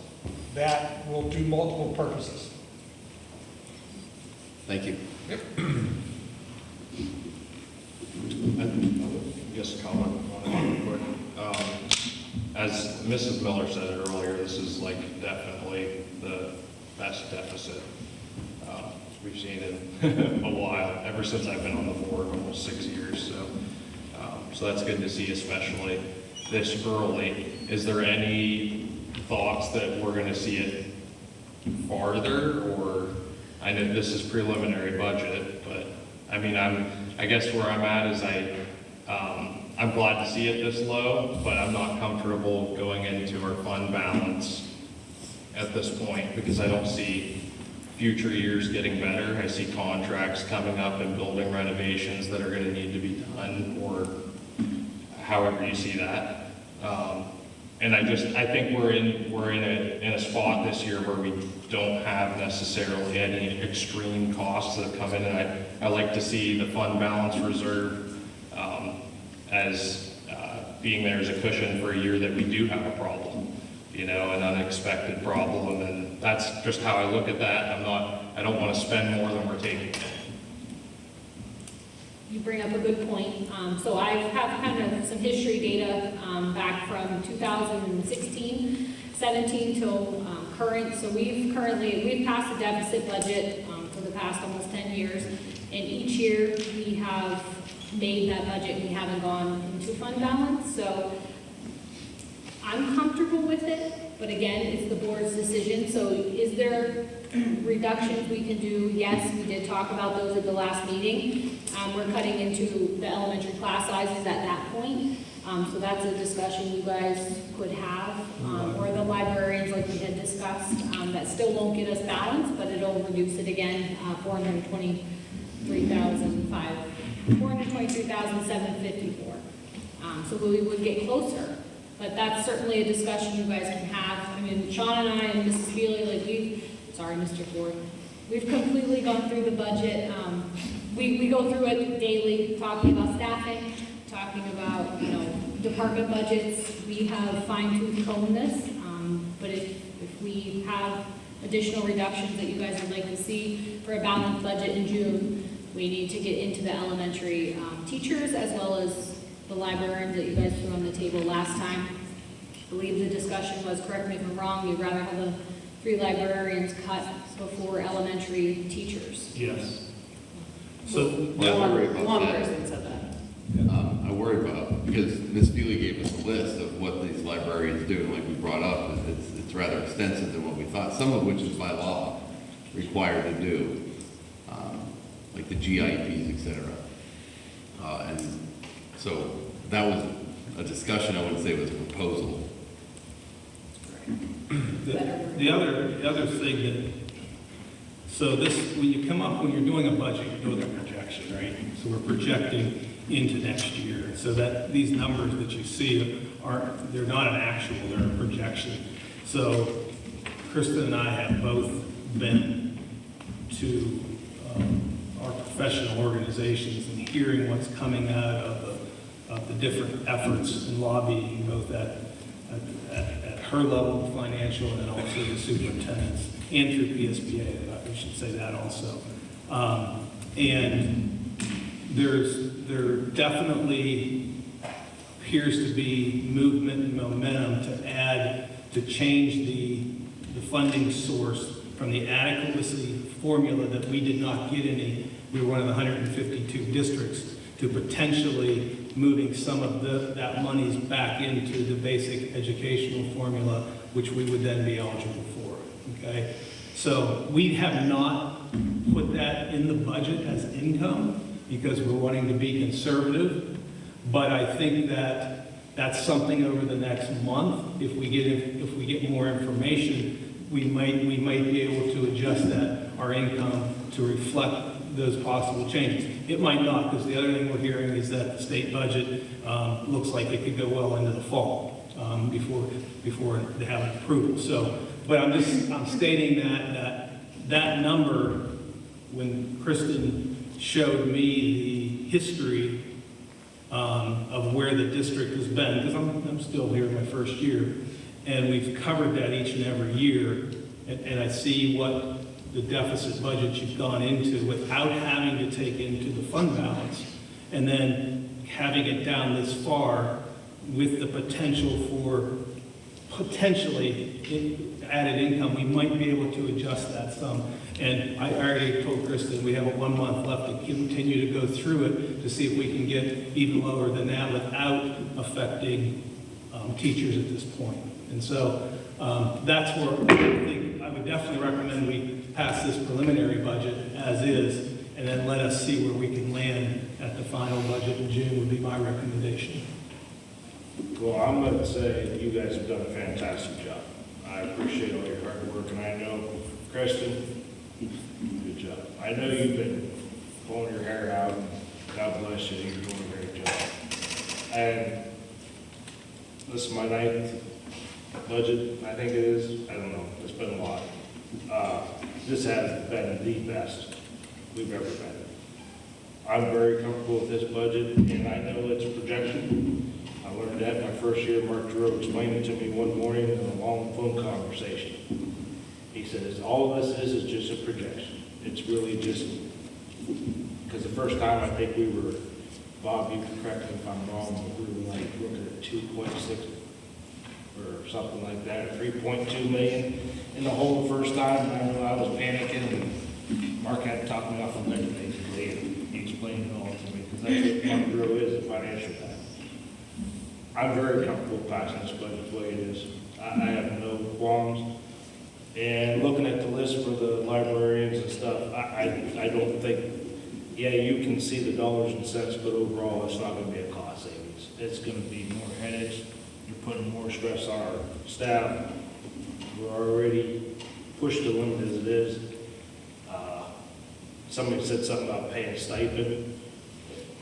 that will do multiple purposes. Thank you. Yep. Just a comment on it real quick. As Mrs. Miller said earlier, this is like definitely the best deficit we've seen in a while, ever since I've been on the board, almost 6 years. So that's good to see, especially this early. Is there any thoughts that we're going to see it farther, or I know this is preliminary budget, but I mean, I guess where I'm at is I'm glad to see it this low, but I'm not comfortable going into our fund balance at this point because I don't see future years getting better. I see contracts coming up and building renovations that are going to need to be done, or however you see that. And I think we're in a spot this year where we don't have necessarily any extreme costs that have come in, and I like to see the fund balance reserve as being there as a cushion for a year that we do have a problem, an unexpected problem, and then that's just how I look at that. I don't want to spend more than we're taking in. You bring up a good point. So I have kind of some history data back from 2016, 17 till current. So we've passed a deficit budget for the past almost 10 years, and each year we have made that budget. We haven't gone into fund balance. So I'm comfortable with it, but again, it's the board's decision. So is there reductions we can do? Yes, we did talk about those at the last meeting. We're cutting into the elementary class sizes at that point. So that's a discussion you guys could have, or the librarians like we had discussed. That still won't get us balanced, but it'll reduce it again, $423,754. So we would get closer. But that's certainly a discussion you guys can have. I mean, Sean and I and Mrs. Feely, sorry, Mr. Ford, we've completely gone through the budget. We go through it daily, talking about staffing, talking about, department budgets. We have fine-tooth combed this, but if we have additional reductions that you guys would like to see for a balanced budget in June, we need to get into the elementary teachers as well as the librarians that you guys threw on the table last time. I believe the discussion was, correct me if I'm wrong, you'd rather have the 3 librarians cut before elementary teachers. Yes. So, One person said that. I worry about, because Ms. Feely gave us a list of what these librarians do, and like we brought up, it's rather extensive than what we thought, some of which is by law required to do, like the GIPs, et cetera. And so that was a discussion, I wouldn't say it was a proposal. The other thing that, so this, when you come up, when you're doing a budget, you do a projection, right? So we're projecting into next year, so that these numbers that you see aren't, they're not an actual, they're a projection. So Kristen and I have both been to our professional organizations and hearing what's coming out of the different efforts and lobbying, both at her level of financial and then also the superintendents and through PSBA, I should say that also. And there definitely appears to be movement and momentum to change the funding source from the adequacy formula that we did not get any. We were one of the 152 districts, to potentially moving some of that monies back into the basic educational formula, which we would then be eligible for, okay? So we have not put that in the budget as income because we're wanting to be conservative, but I think that that's something over the next month. If we get more information, we might be able to adjust our income to reflect those possible changes. It might not, because the other thing we're hearing is that the state budget looks like it could go well into the fall before they have an approval. So, but I'm stating that number, when Kristen showed me the history of where the district has been, because I'm still here in my first year, and we've covered that each and every year, and I see what the deficit budget you've gone into without having to take into the fund balance, and then having it down this far with the potential for potentially added income, we might be able to adjust that some. And I already told Kristen we have 1 month left to continue to go through it to see if we can get even lower than that without affecting teachers at this point. And so that's where I would definitely recommend we pass this preliminary budget as is, and then let us see where we can land at the final budget in June would be my recommendation. Well, I'm going to say you guys have done a fantastic job. I appreciate all your hard work, and I know, Kristen, good job. I know you've been pulling your hair out, and God bless you, you're doing a great job. And this is my 9th budget, I think it is. I don't know, it's been a lot. This has been the best we've ever been. I'm very comfortable with this budget, and I know it's a projection. I learned that my first year. Mark Giroux explained it to me one morning in a long phone conversation. He says, all of this is just a projection. It's really just, because the first time I think we were, Bob, you can correct me if I'm wrong, but we were like looking at 2.6 or something like that, 3.2 million in the hole the first time. And I know I was panicking, and Mark had to talk me off the ledge basically, and he explained it all to me, because that's what Mark Giroux is, a financial guy. I'm very comfortable passing this budget the way it is. I have no qualms. And looking at the list for the librarians and stuff, I don't think, yeah, you can see the dollars and cents, but overall, it's not going to be a cost savings. It's going to be more headaches. You're putting more stress on our staff. We're already pushed the limit as it is. Somebody said something about paying a stipend.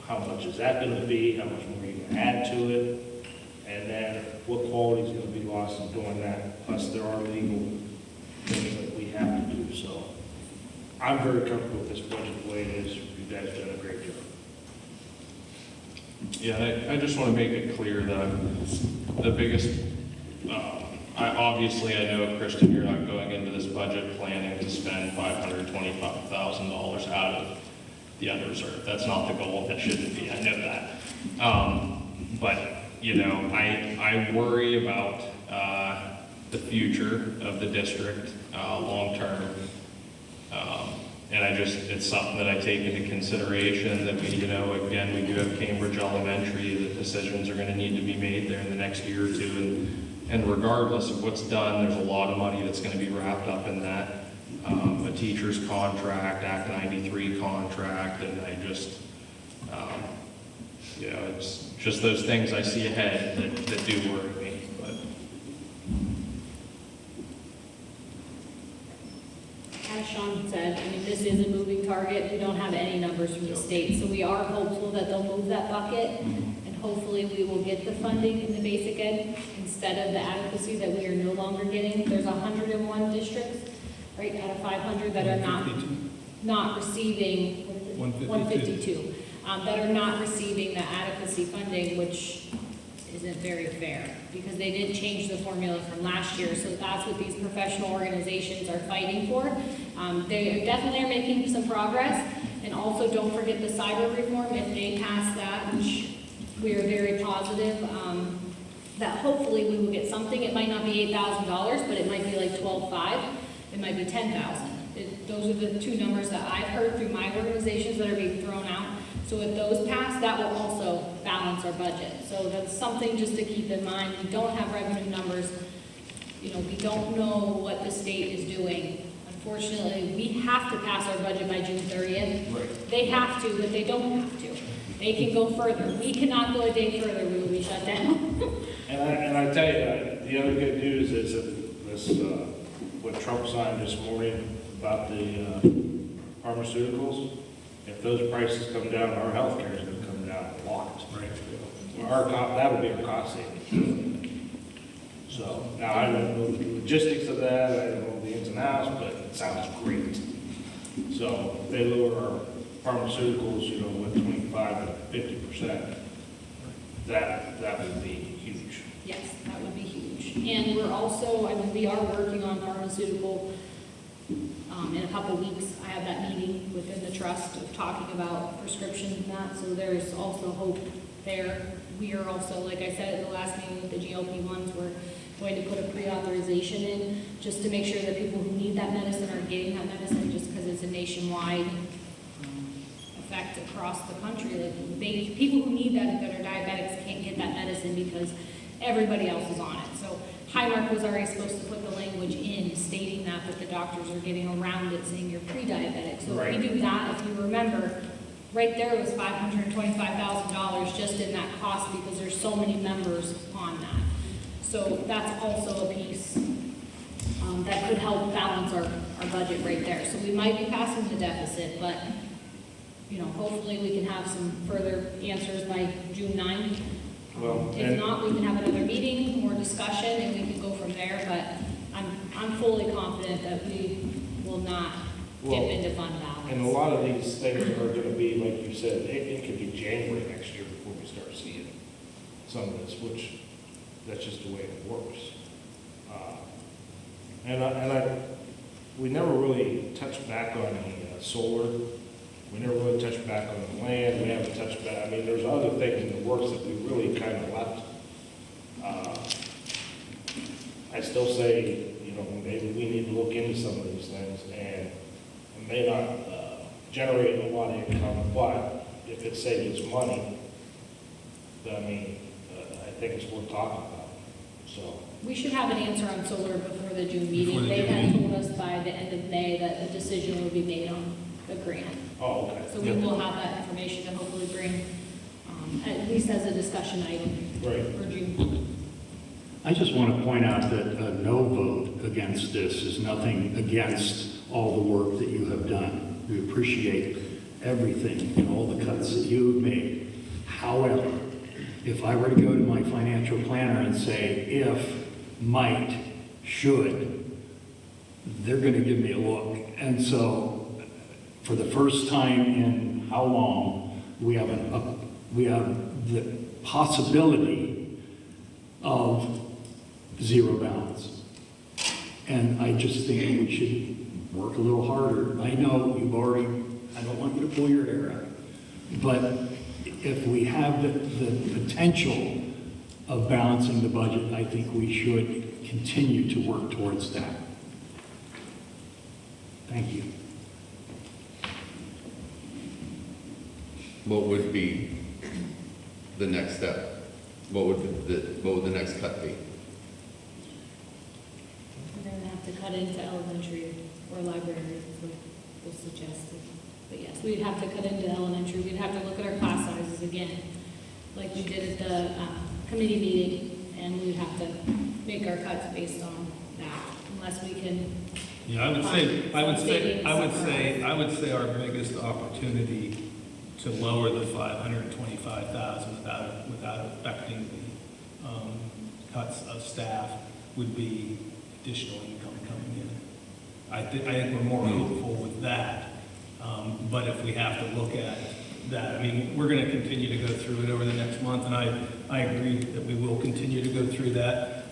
How much is that going to be? How much more are you going to add to it? And then what quality is going to be lost in doing that? Plus, there are legal things that we have to do. So I'm very comfortable with this budget the way it is. You guys have done a great job. Yeah, I just want to make it clear that the biggest, I obviously, I know, Kristen, you're not going into this budget planning to spend $525,000 out of the unreserved. That's not the goal, that shouldn't be, I know that. But, you know, I worry about the future of the district long-term. And it's something that I take into consideration that we, you know, again, we do have Cambridge Elementary, the decisions are going to need to be made there in the next year or two. And regardless of what's done, there's a lot of money that's going to be wrapped up in that. A teacher's contract, Act 93 contract, and I just, you know, it's just those things I see ahead that do worry me. But as Sean said, I mean, this is a moving target. We don't have any numbers from the state, so we are hopeful that they'll move that bucket, and hopefully we will get the funding in the basic ed instead of the adequacy that we are no longer getting. There's 101 districts, right, out of 500 that are not receiving, 152, that are not receiving the adequacy funding, which isn't very fair, because they did change the formula from last year, so that's what these professional organizations are fighting for. They definitely are making some progress, and also don't forget the cyber reform. If they pass that, which we are very positive, that hopefully we will get something. It might not be $8,000, but it might be like 12,500. It might be 10,000. Those are the two numbers that I've heard through my organizations that are being thrown out. So if those pass, that will also balance our budget. So that's something just to keep in mind. We don't have revenue numbers. You know, we don't know what the state is doing. Unfortunately, we have to pass our budget by June 30th. Right. They have to, but they don't have to. They can go further. We cannot go a day further. We will be shut down. And I tell you, the other good news is that this, what Trump signed this morning about the pharmaceuticals, if those prices come down, our healthcare is going to come down a lot. Right. That'll be our cost savings. So now I don't know the logistics of that. I don't know the ins and outs, but it sounds great. So if they lower our pharmaceuticals, you know, with 25 to 50%, that would be huge. Yes, that would be huge. And we're also, I mean, we are working on pharmaceutical. In a couple of weeks, I have that meeting within the trust of talking about prescriptions and that, so there's also hope there. We are also, like I said at the last meeting with the GLP-1s, we're going to put a pre-authorization in just to make sure that people who need that medicine are getting that medicine, just because it's a nationwide effect across the country. Like people who need that are diabetics can't get that medicine because everybody else is on it. So Highmark was already supposed to put the language in stating that, but the doctors are getting around it saying you're pre-diabetic. So if we do that, if you remember, right there was $525,000 just in that cost because there's so many members on that. So that's also a piece that could help balance our budget right there. So we might be passing the deficit, but you know, hopefully we can have some further answers by June 9th. Well, if not, we can have another meeting, more discussion, and we can go from there, but I'm fully confident that we will not dip into fund balance. And a lot of these things are going to be, like you said, it could be January next year before we start seeing some of this, which that's just the way it works. We never really touched back on the solar. We never really touched back on the land. We haven't touched back. I mean, there's other things in the works that we really kind of left. I still say, you know, maybe we need to look into some of these things, and it may not generate a lot of income, but if it saves money, I mean, I think it's worth talking about. So we should have an answer on solar before the June meeting. They had told us by the end of May that a decision would be made on the grant. Oh, okay. So we will have that information to hopefully bring, at least as a discussion item for June. I just want to point out that a no vote against this is nothing against all the work that you have done. We appreciate everything and all the cuts that you have made. However, if I were to go to my financial planner and say, if, might, should, they're going to give me a look. And so, for the first time in how long, we have the possibility of zero balance. And I just think we should work a little harder. I know you've already, I don't want you to pull your hair out, but if we have the potential of balancing the budget, I think we should continue to work towards that. Thank you. What would be the next step? What would the next cut be? We're gonna have to cut into elementary or library, was suggested. But yes, we'd have to cut into elementary. We'd have to look at our class sizes again, like we did at the committee meeting, and we'd have to make our cuts based on that, unless we can. Yeah, I would say our biggest opportunity to lower the 525,000 without affecting the cuts of staff would be additional income coming in. I think we're more hopeful with that. But if we have to look at that, I mean, we're going to continue to go through it over the next month, and I agree that we will continue to go through that.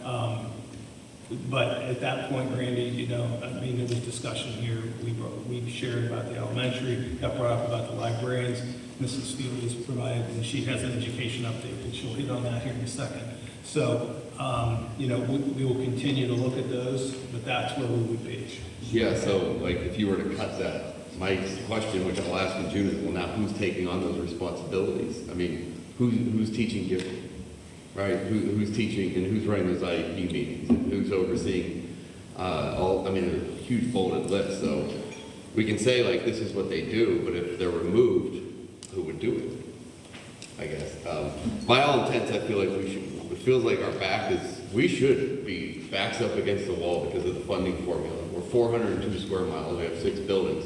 But at that point, Randy, you know, I mean, there was discussion here. We shared about the elementary, got brought up about the librarians. Mrs. Field has provided, and she has an education update, and she'll hit on that here in a second. So, you know, we will continue to look at those, but that's where we would be. Yeah, so like if you were to cut that, my question, which I'll ask in June, is, well, now who's taking on those responsibilities? I mean, who's teaching gifting, right? Who's teaching and who's running those IEP meetings and who's overseeing all? I mean, there's a huge folded list. So we can say like this is what they do, but if they're removed, who would do it? I guess. By all intents, I feel like we should. It feels like our back is. We should be backs up against the wall because of the funding formula. We're 402 square miles. We have 6 buildings.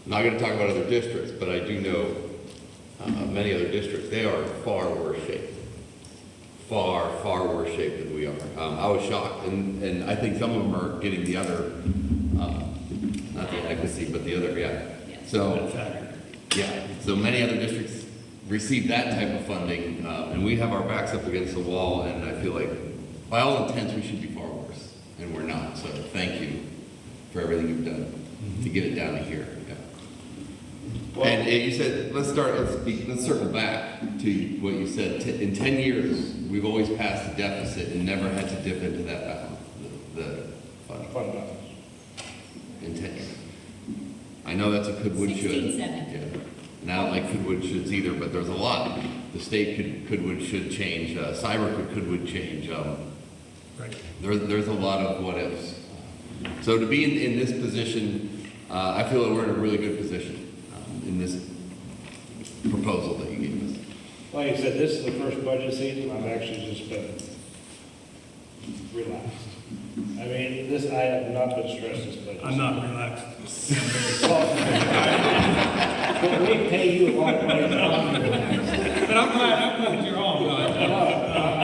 I'm not going to talk about other districts, but I do know many other districts. They are in far worse shape. Far worse shape than we are. I was shocked, and I think some of them are getting the other, not the adequacy, but the other, yeah. So, yeah. So many other districts receive that type of funding, and we have our backs up against the wall, and I feel like, by all intents, we should be far worse, and we're not. So thank you for everything you've done to get it down to here. Yeah. Well, and you said, let's circle back to what you said. In 10 years, we've always passed the deficit and never had to dip into that balance, the fund balance. In 10 years. I know that's a could, would, should. 16, 7. Yeah. Not like could, would, shoulds either, but there's a lot. The state could, would, should change. Cyber could, would change. Right. There's a lot of what ifs. So to be in this position, I feel that we're in a really good position in this proposal that you gave us. Like I said, this is the first budget season. I've actually just been relaxed. I mean, I have not been stressed this budget. I'm not relaxed. But we pay you a lot of money. But I'm glad you're on.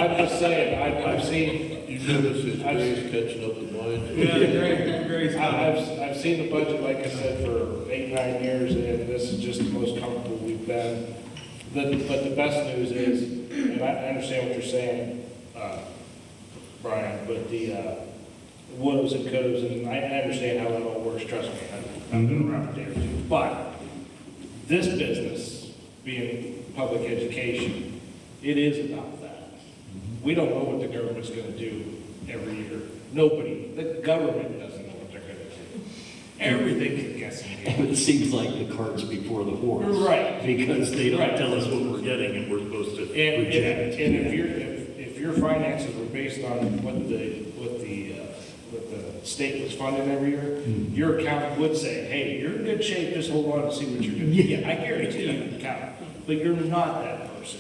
I'm just saying, I've seen. You notice his Gray's catching up with mine? Yeah, Gray's I've seen the budget, like I said, for 8, 9 years, and this is just the most comfortable we've been. But the best news is, and I understand what you're saying, Brian, but the woulds and coulds, and I understand how that all works, trust me, I've been around a day or two. But this business, being public education, it is about that. We don't know what the government's going to do every year. Nobody, the government doesn't know what they're going to do. Everything's a guessing game. It seems like the cart's before the horse. Right. Because they don't tell us what we're getting and we're supposed to project. And if your finances were based on what the state was funding every year, your accountant would say, hey, you're in good shape, just hold on and see what you're doing. Yeah, I guarantee you an accountant. But you're not that person.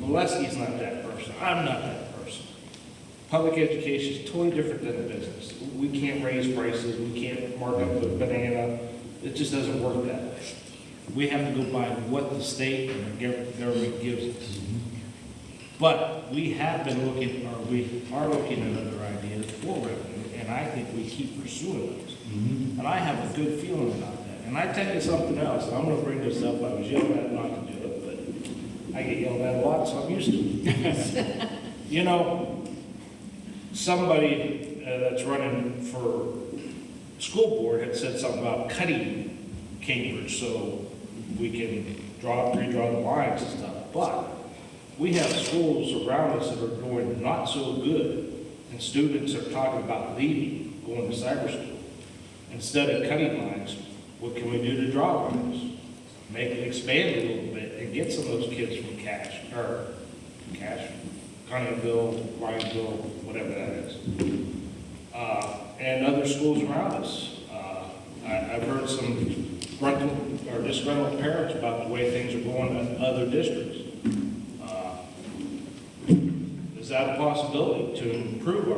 Leski's not that person. I'm not that person. Public education is totally different than a business. We can't raise prices. We can't mark up a banana. It just doesn't work that way. We have to go by what the state and the government gives us. But we have been looking, or we are looking at other ideas for revenue, and I think we keep pursuing those. And I have a good feeling about that. And I tell you something else, and I'm going to bring this up. I was yelled at not to do it, but I get yelled at a lot, so I'm used to it. You know, somebody that's running for school board had said something about cutting Cambridge so we can redraw the lines and stuff. But we have schools around us that are doing not so good, and students are talking about leaving, going to cyber school. Instead of cutting lines, what can we do to draw lines? Make it expand a little bit and get some of those kids from Conneautville, Ryanville, whatever that is. And other schools around us. I've heard some disgruntled parents about the way things are going in other districts. Is that a possibility to improve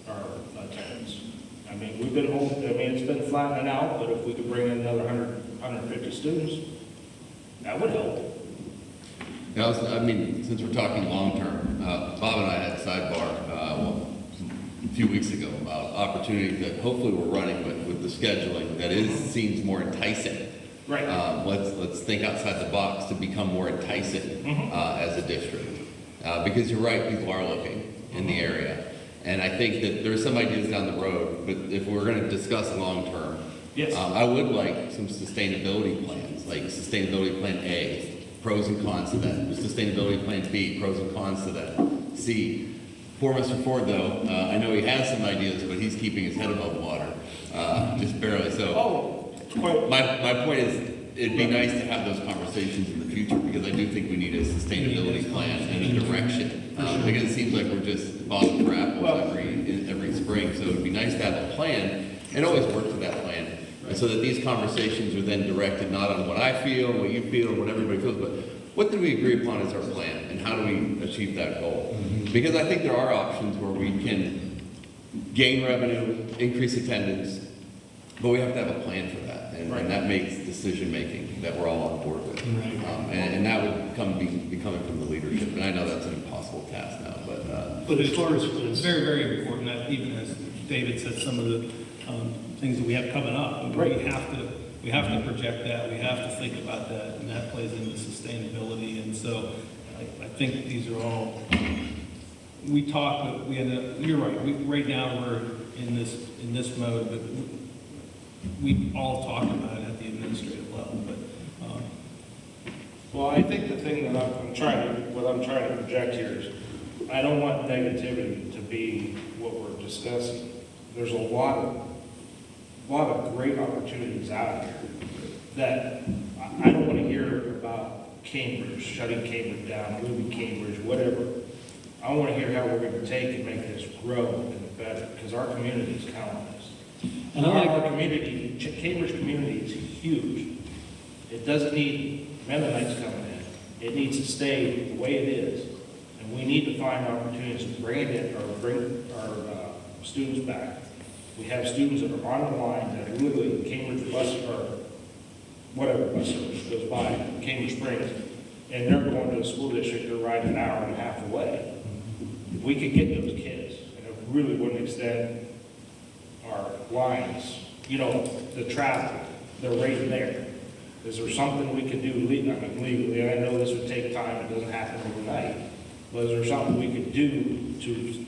our attendance? I mean, it's been flattening out, but if we could bring in another 150 students, that would help. Now, since we're talking long-term, Bob and I had a sidebar a few weeks ago about opportunities that hopefully we're running with the scheduling that seems more enticing. Right. Let's think outside the box to become more enticing as a district. Because you're right, people are looking in the area. And I think that there's some ideas down the road, but if we're going to discuss long-term, yes. I would like some sustainability plans, like sustainability plan A, pros and cons to that. Sustainability plan B, pros and cons to that. C, poor Mr. Ford, though, I know he has some ideas, but he's keeping his head above water, just barely. So my point is, it'd be nice to have those conversations in the future, because I do think we need a sustainability plan and a direction. Because it seems like we're just bottom for apples every spring. So it'd be nice to have a plan and always work to that plan. And so that these conversations are then directed not on what I feel, what you feel, what everybody feels, but what do we agree upon as our plan, and how do we achieve that goal? Because I think there are options where we can gain revenue, increase attendance, but we have to have a plan for that, and that makes decision-making that we're all on board with. And that would be coming from the leadership, and I know that's an impossible task now, but as far as it's very, very important, that even as David said, some of the things that we have coming up, we have to project that, we have to think about that, and that plays into sustainability. And so I think these are all, we talk, but we end up, you're right, right now we're in this mode, but we all talk about it at the administrative level. But well, I think the thing that I'm trying to project here is, I don't want negativity to be what we're discussing. There's a lot of great opportunities out here that I don't want to hear about Cambridge, shutting Cambridge down, moving Cambridge, whatever. I want to hear how we're going to take and make this grow and better, because our community is counting on this. And our community, Cambridge community is huge. It doesn't need Mennonites coming in. It needs to stay the way it is. And we need to find opportunities to bring our students back. We have students that are on the line that are literally Cambridge bus or whatever bus service goes by, Cambridge Springs, and they're going to the school district, they're riding an hour and a half away. If we could get those kids, and it really wouldn't extend our lines, the travel, they're right there. Is there something we could do legally? I know this would take time, it doesn't happen overnight, but is there something we could do to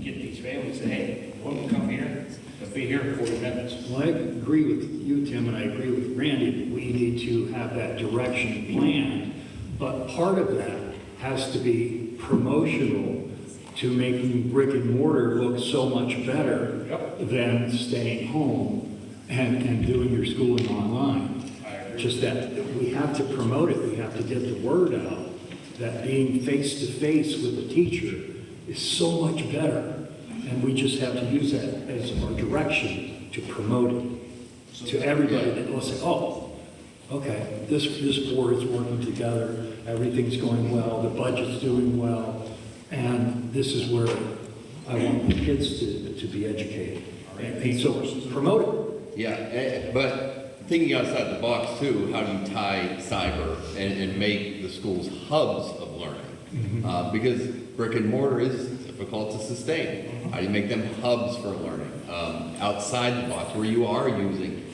get these families to say, hey, you want to come here? They'll be here in 40 minutes. Well, I agree with you, Tim, and I agree with Randy that we need to have that direction planned, but part of that has to be promotional to making brick and mortar look so much better than staying home and doing your schooling online. Just that we have to promote it, we have to get the word out that being face-to-face with a teacher is so much better. And we just have to use that as our direction to promote it to everybody that will say, oh, okay, this board is working together, everything's going well, the budget's doing well, and this is where I want my kids to be educated. And so promote it. Yeah, but thinking outside the box too, how do you tie cyber and make the schools hubs of learning? Because brick and mortar is difficult to sustain. How do you make them hubs for learning outside the box where you are using,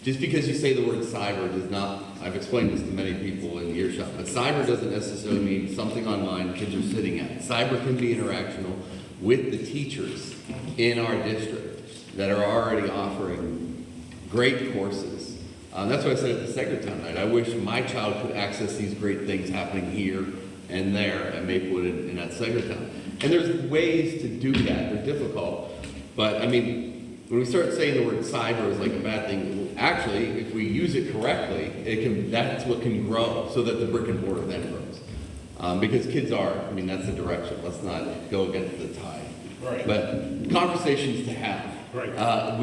just because you say the word cyber does not I've explained this to many people in earshot, but cyber doesn't necessarily mean something online kids are sitting at. Cyber can be interactional with the teachers in our district that are already offering great courses. That's what I said at the Secretary night. I wish my child could access these great things happening here and there at Maplewood and at Secretary. And there's ways to do that. They're difficult. But, I mean, when we start saying the word cyber is like a bad thing, actually, if we use it correctly, that's what can grow so that the brick and mortar then grows. Because kids that's the direction. Let's not go against the tide. Right. But conversations to have. Right. I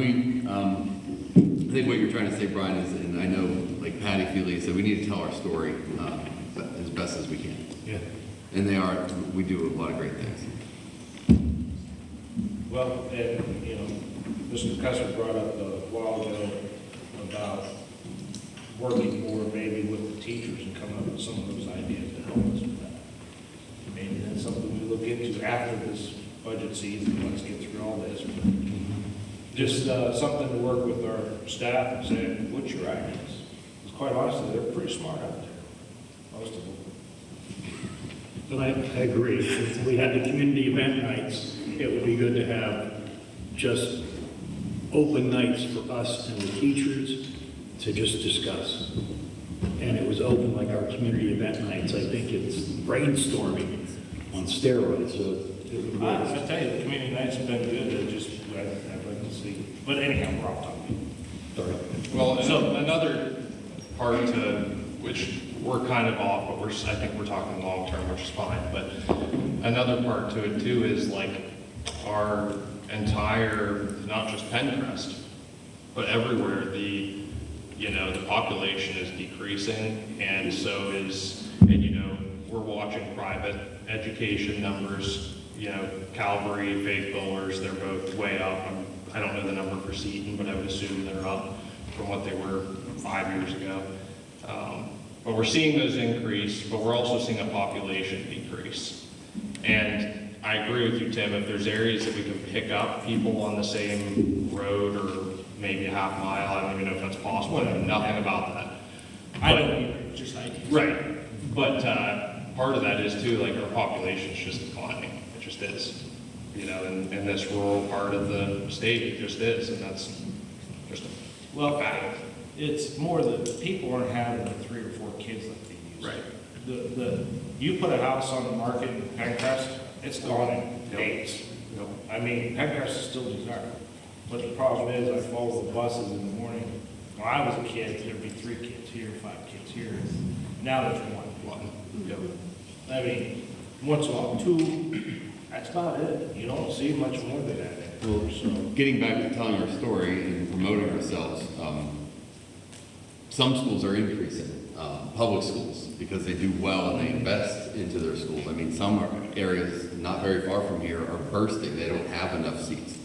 think what you're trying to say, Brian, is, and I know, like Patty Feely said, we need to tell our story as best as we can. Yeah. And we do a lot of great things. Well, and, Mr. Custer brought up a while ago about working more maybe with the teachers and coming up with some of those ideas to help us with that. Maybe that's something we look into after this budget season, let's get through all this. Just something to work with our staff and say, what's your ideas? Because quite honestly, they're pretty smart out there, most of them. But I agree. If we had the community event nights, it would be good to have just open nights for us and the teachers to just discuss. And it was open like our community event nights. I think it's brainstorming on steroids. So it would I tell you, the community nights have been good. I'd like to see. But anyhow, we're off topic. Sorry. Well, so another part to which we're kind of off, but I think we're talking long term, which is fine. But another part to it too is like our entire, not just PENNCREST, but everywhere the population is decreasing, and so is, we're watching private education numbers. Calvary, Faith Builders, they're both way up. I don't know the number for Seton, but I would assume they're up from what they were 5 years ago. But we're seeing those increase, but we're also seeing a population decrease. And I agree with you, Tim, if there's areas that we can pick up people on the same road or maybe a half mile, I don't even know if that's possible, I know nothing about that. I don't either, just ideas. Right, but part of that is too, like our population's just declining, it just is. In this rural part of the state, it just is, and that's just a fact. It's more that people aren't having 3 or 4 kids like they used to. Right. You put a house on the market in PENNCREST, it's gone in days. Yep. I mean, PENNCREST is still desirable. But the problem is, I follow the buses in the morning. When I was a kid, there'd be 3 kids here, 5 kids here. Now there's 1. Yep. I mean, once in a while, 2, that's about it. You don't see much more than that. Well, so getting back to telling our story and promoting ourselves, some schools are increasing, public schools, because they do well and they invest into their schools. I mean, some areas not very far from here are bursting. They don't have enough seats.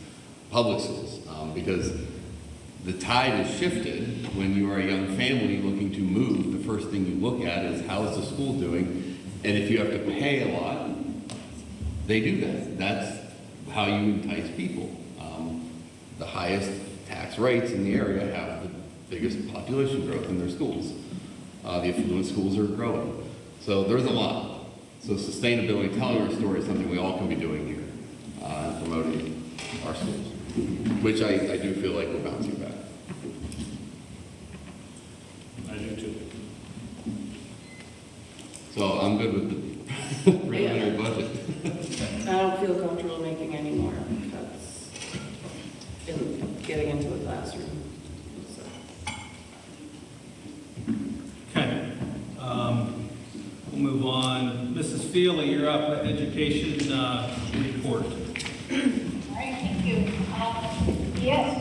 Public schools, because the tide has shifted. When you are a young family looking to move, the first thing you look at is how is the school doing, and if you have to pay a lot, they do that. That's how you entice people. The highest tax rates in the area have the biggest population growth in their schools. The affluent schools are growing. So there's a lot. So sustainability, telling our story is something we all can be doing here, and promoting our schools, which I do feel like we're bouncing back. I do too. So I'm good with the preliminary budget. I don't feel comfortable making any more cuts in getting into a classroom. So. Okay. We'll move on. Mrs. Feely, you're up. Education report. All right, thank you. Yes,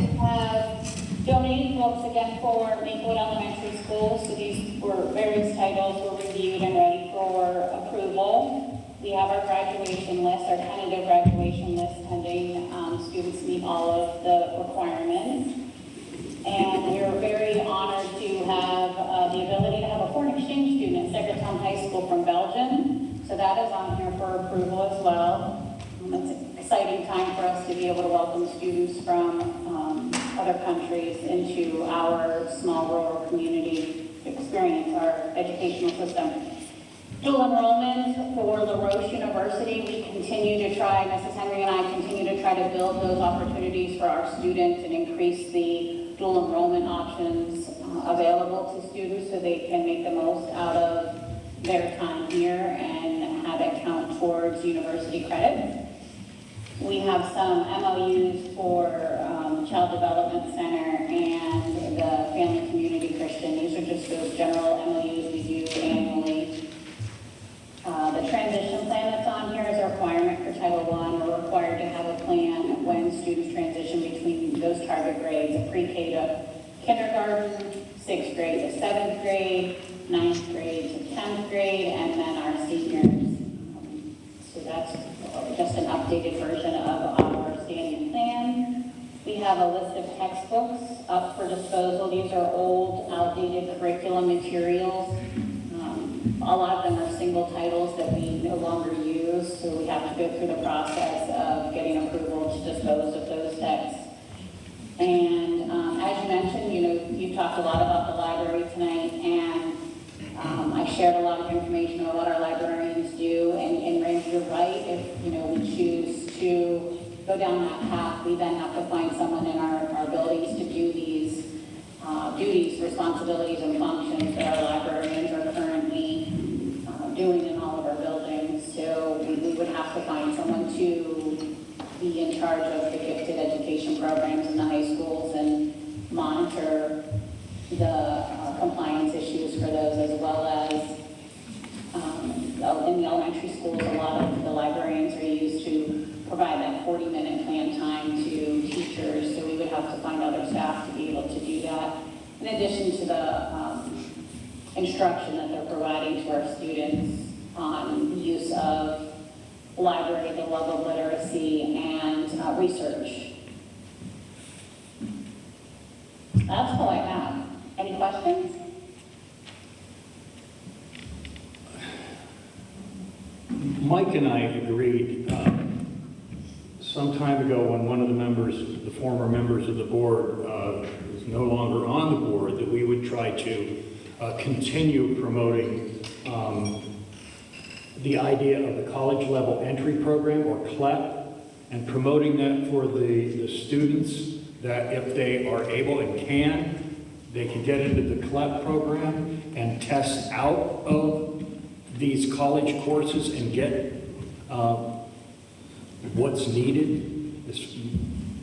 donating books again for Maplewood Elementary School. So these were various titles were reviewed and ready for approval. We have our graduation list, our tentative graduation list pending. Students meet all of the requirements. And we are very honored to have the ability to have a foreign exchange student at Secretary High School from Belgium. So that is on here for approval as well. It's an exciting time for us to be able to welcome students from other countries into our small rural community. experience our educational system. Dual enrollment for LaRoche University, we continue to try, Mrs. Henry and I continue to try to build those opportunities for our students and increase the dual enrollment options available to students so they can make the most out of their time here and have it count towards university credit. We have some MOUs for Child Development Center and the Family Community Christian. These are just those general MOUs we do annually. The transition plan that's on here is a requirement for Title I. We're required to have a plan when students transition between those target grades, a pre-K to kindergarten, 6th grade to 7th grade, 9th grade to 10th grade, and then our seniors. So that's just an updated version of our standing plan. We have a list of textbooks up for disposal. These are old, outdated curriculum materials. A lot of them are single titles that we no longer use, so we have to go through the process of getting approval to dispose of those texts. And as you mentioned, you talked a lot about the library tonight, and I shared a lot of information about what our librarians do. And Randy, you're right. If we choose to go down that path, we then have to find someone in our buildings to do these duties, responsibilities, and functions that our librarians are currently doing in all of our buildings. So we would have to find someone to be in charge of the gifted education programs in the high schools and monitor the compliance issues for those, as well as in the elementary schools, a lot of the librarians are used to provide that 40-minute plan time to teachers, so we would have to find other staff to be able to do that, in addition to the instruction that they're providing to our students on the use of library, the love of literacy, and research. That's all I have. Any questions? Mike and I agreed some time ago when one of the members, the former members of the board, was no longer on the board, that we would try to continue promoting the idea of the college level entry program, or CLEP, and promoting that for the students, that if they are able and can, they can get into the CLEP program and test out of these college courses and get what's needed.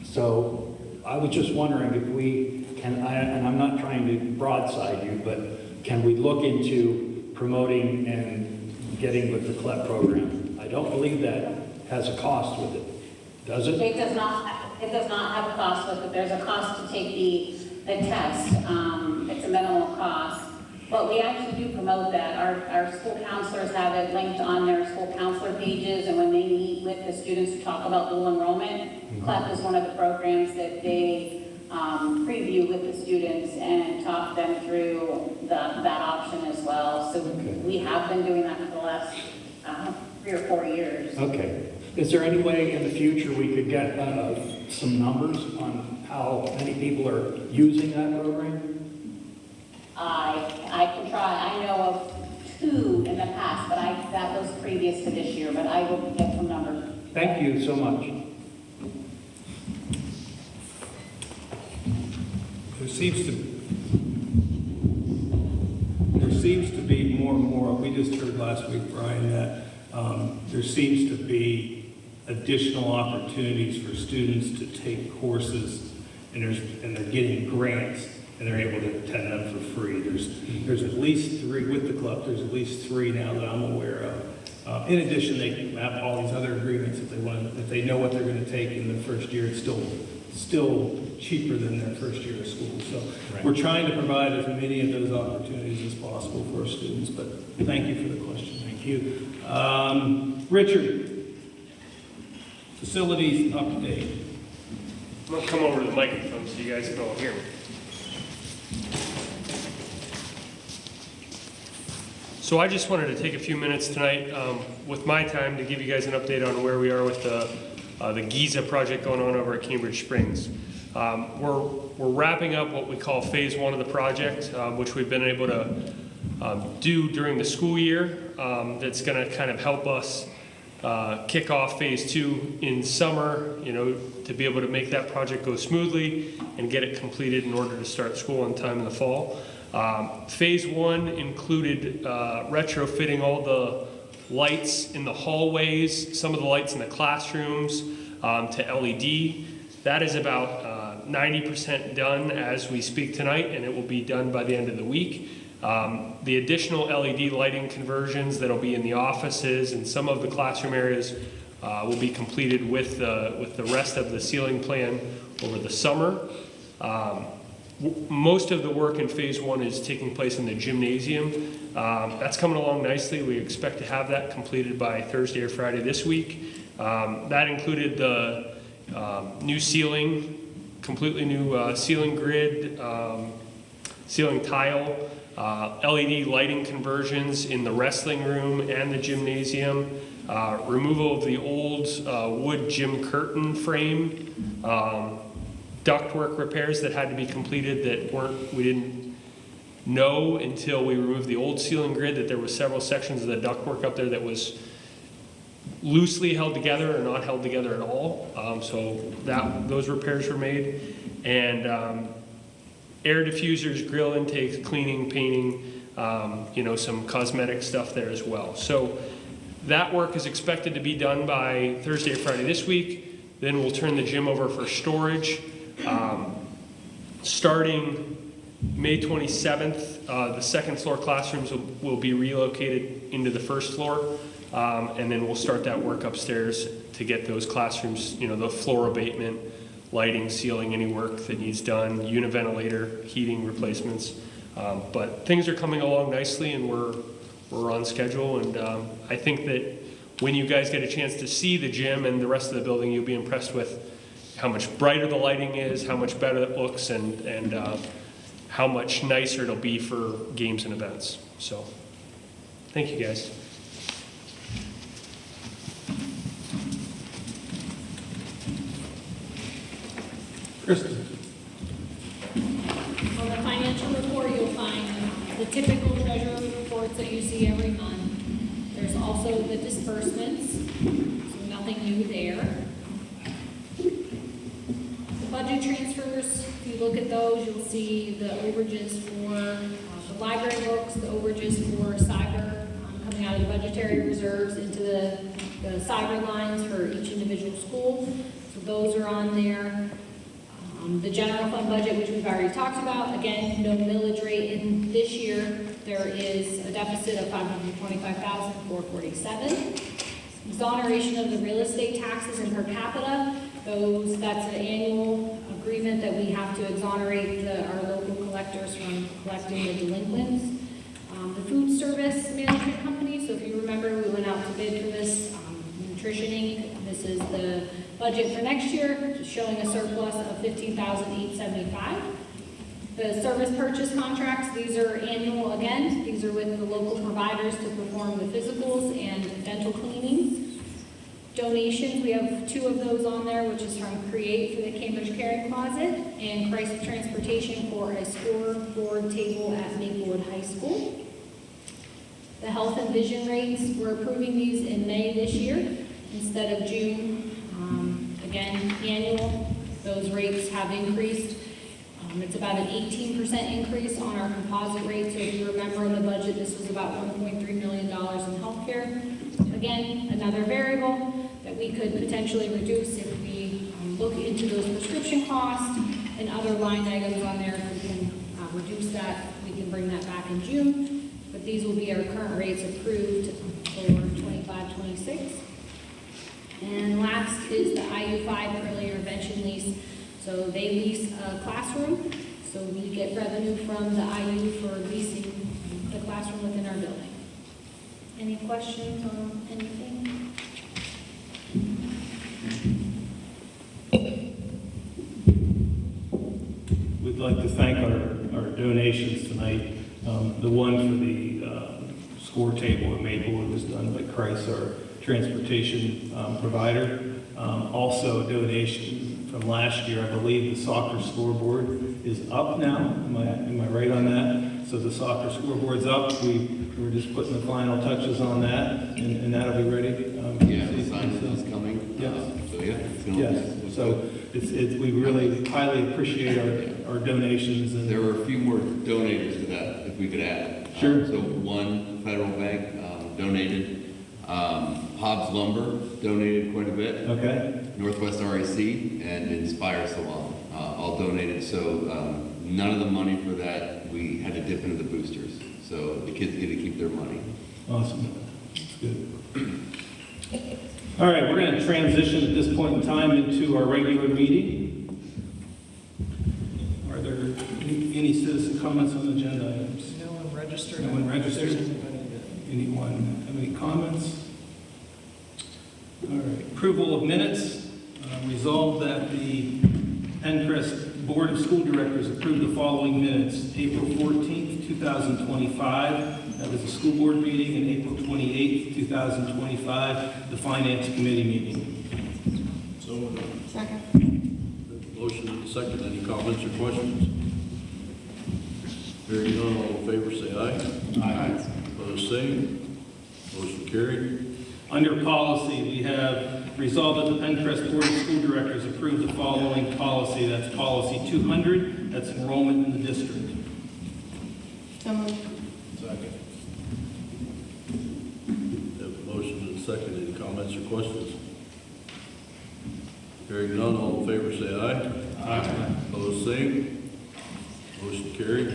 So I was just wondering if we can, and I'm not trying to broadside you, but can we look into promoting and getting with the CLEP program? I don't believe that has a cost with it, does it? It does not have a cost with it. There's a cost to take the test. It's a minimal cost. But we actually do promote that. Our school counselors have it linked on their school counselor pages, and when they meet with the students to talk about dual enrollment, CLEP is one of the programs that they preview with the students and talk them through that option as well. So we have been doing that for the last 3 or 4 years. Okay. Is there any way in the future we could get some numbers on how many people are using that program? I can try. I know of 2 in the past, but that was previous to this year, but I will get some numbers. Thank you so much. There seems to be more and more, we just heard last week, Brian, that there seems to be additional opportunities for students to take courses, and they're getting grants, and they're able to attend them for free. There's at least 3 with the club. There's at least 3 now that I'm aware of. In addition, they have all these other agreements if they want. If they know what they're going to take in the first year, it's still cheaper than their first year of school. So we're trying to provide as many of those opportunities as possible for our students. But thank you for the question. Thank you, Richard. Facilities update. I'm going to come over to the microphone so you guys can all hear me. So I just wanted to take a few minutes tonight with my time to give you guys an update on where we are with the Giza project going on over at Cambridge Springs. We're wrapping up what we call phase 1 of the project, which we've been able to do during the school year. That's going to kind of help us kick off phase 2 in summer, to be able to make that project go smoothly and get it completed in order to start school on time in the fall. Phase 1 included retrofitting all the lights in the hallways, some of the lights in the classrooms to LED. That is about 90% done as we speak tonight, and it will be done by the end of the week. The additional LED lighting conversions that'll be in the offices and some of the classroom areas will be completed with the rest of the ceiling plan over the summer. Most of the work in phase 1 is taking place in the gymnasium. That's coming along nicely. We expect to have that completed by Thursday or Friday this week. That included the new ceiling, completely new ceiling grid, ceiling tile, LED lighting conversions in the wrestling room and the gymnasium, removal of the old wood gym curtain frame, ductwork repairs that had to be completed that we didn't know until we removed the old ceiling grid that there was several sections of the ductwork up there that was loosely held together or not held together at all. So those repairs were made. And air diffusers, grill intakes, cleaning, painting, some cosmetic stuff there as well. So that work is expected to be done by Thursday or Friday this week. Then we'll turn the gym over for storage. Starting May 27th, the second floor classrooms will be relocated into the first floor. And then we'll start that work upstairs to get those classrooms, the floor abatement, lighting, ceiling, any work that needs done, univentilator, heating replacements. But things are coming along nicely, and we're on schedule. And I think that when you guys get a chance to see the gym and the rest of the building, you'll be impressed with how much brighter the lighting is, how much better it looks, and how much nicer it'll be for games and events. So, thank you guys. On the financial report, you'll find the typical treasurer reports that you see every month. There's also the disbursements, so nothing new there. The budget transfers, if you look at those, you'll see the overages for the library books, the overages for cyber coming out of the budgetary reserves into the cyber lines for each individual school. So those are on there. The general fund budget, which we've already talked about, again, no millage rate in this year. There is a deficit of $525,447. Exoneration of the real estate taxes and per capita. That's an annual agreement that we have to exonerate our local collectors from collecting the delinquents. The food service management company, so if you remember, we went out to bid for this, Nutrition Inc. This is the budget for next year, showing a surplus of $15,875. The service purchase contracts, these are annual again. These are with the local providers to perform the physicals and dental cleanings. Donations, we have 2 of those on there, which is from Create for the Cambridge Caring Closet and Christ Transportation for a scoreboard table at Maplewood High School. The health and vision rates, we're approving these in May this year instead of June. Again, annual, those rates have increased. It's about an 18% increase on our composite rate. So if you remember in the budget, this was about $1.3 million in healthcare. Again, another variable that we could potentially reduce if we look into those prescription costs and other line items on there. If we can reduce that, we can bring that back in June. But these will be our current rates approved for 25-26. And last is the IU5 early intervention lease. So they lease a classroom, so we get revenue from the IU for leasing the classroom within our building. Any questions on anything? We'd like to thank our donations tonight. The one for the score table at Maplewood was done by Christ, our transportation provider. Also, a donation from last year, I believe the soccer scoreboard is up now. Am I right on that? So the soccer scoreboard's up. We're just putting the final touches on that, and that'll be ready. Yeah, the sign is coming. Yes. So yeah, it's gonna Yes. So we really highly appreciate our donations. And there were a few more donators to that, if we could add. Sure. So one, Federal Bank donated. Hobbs Lumber donated quite a bit. Okay. Northwest RAC and Inspire Salon all donated. So none of the money for that, we had to dip into the boosters. So the kids get to keep their money. Awesome. That's good. All right, we're going to transition at this point in time into our regular meeting. Are there any citizen comments on agenda items? No one registered. No one registered? Anyone have any comments? All right, approval of minutes. Resolved that the PENNCREST Board of School Directors approve the following minutes. April 14th, 2025, that was the school board meeting, and April 28th, 2025, the Finance Committee meeting. So moved. Second. Motion and second. Any comments or questions? Hearing none, all in favor say aye. Aye. Opposed, same. Motion carried. Under policy, we have resolved that the PENNCREST Board of School Directors approve the following policy. That's policy 200. That's enrollment in the district. So moved. Second. Have a motion and second. Any comments or questions? Hearing none, all in favor say aye. Aye. Opposed, same. Motion carried.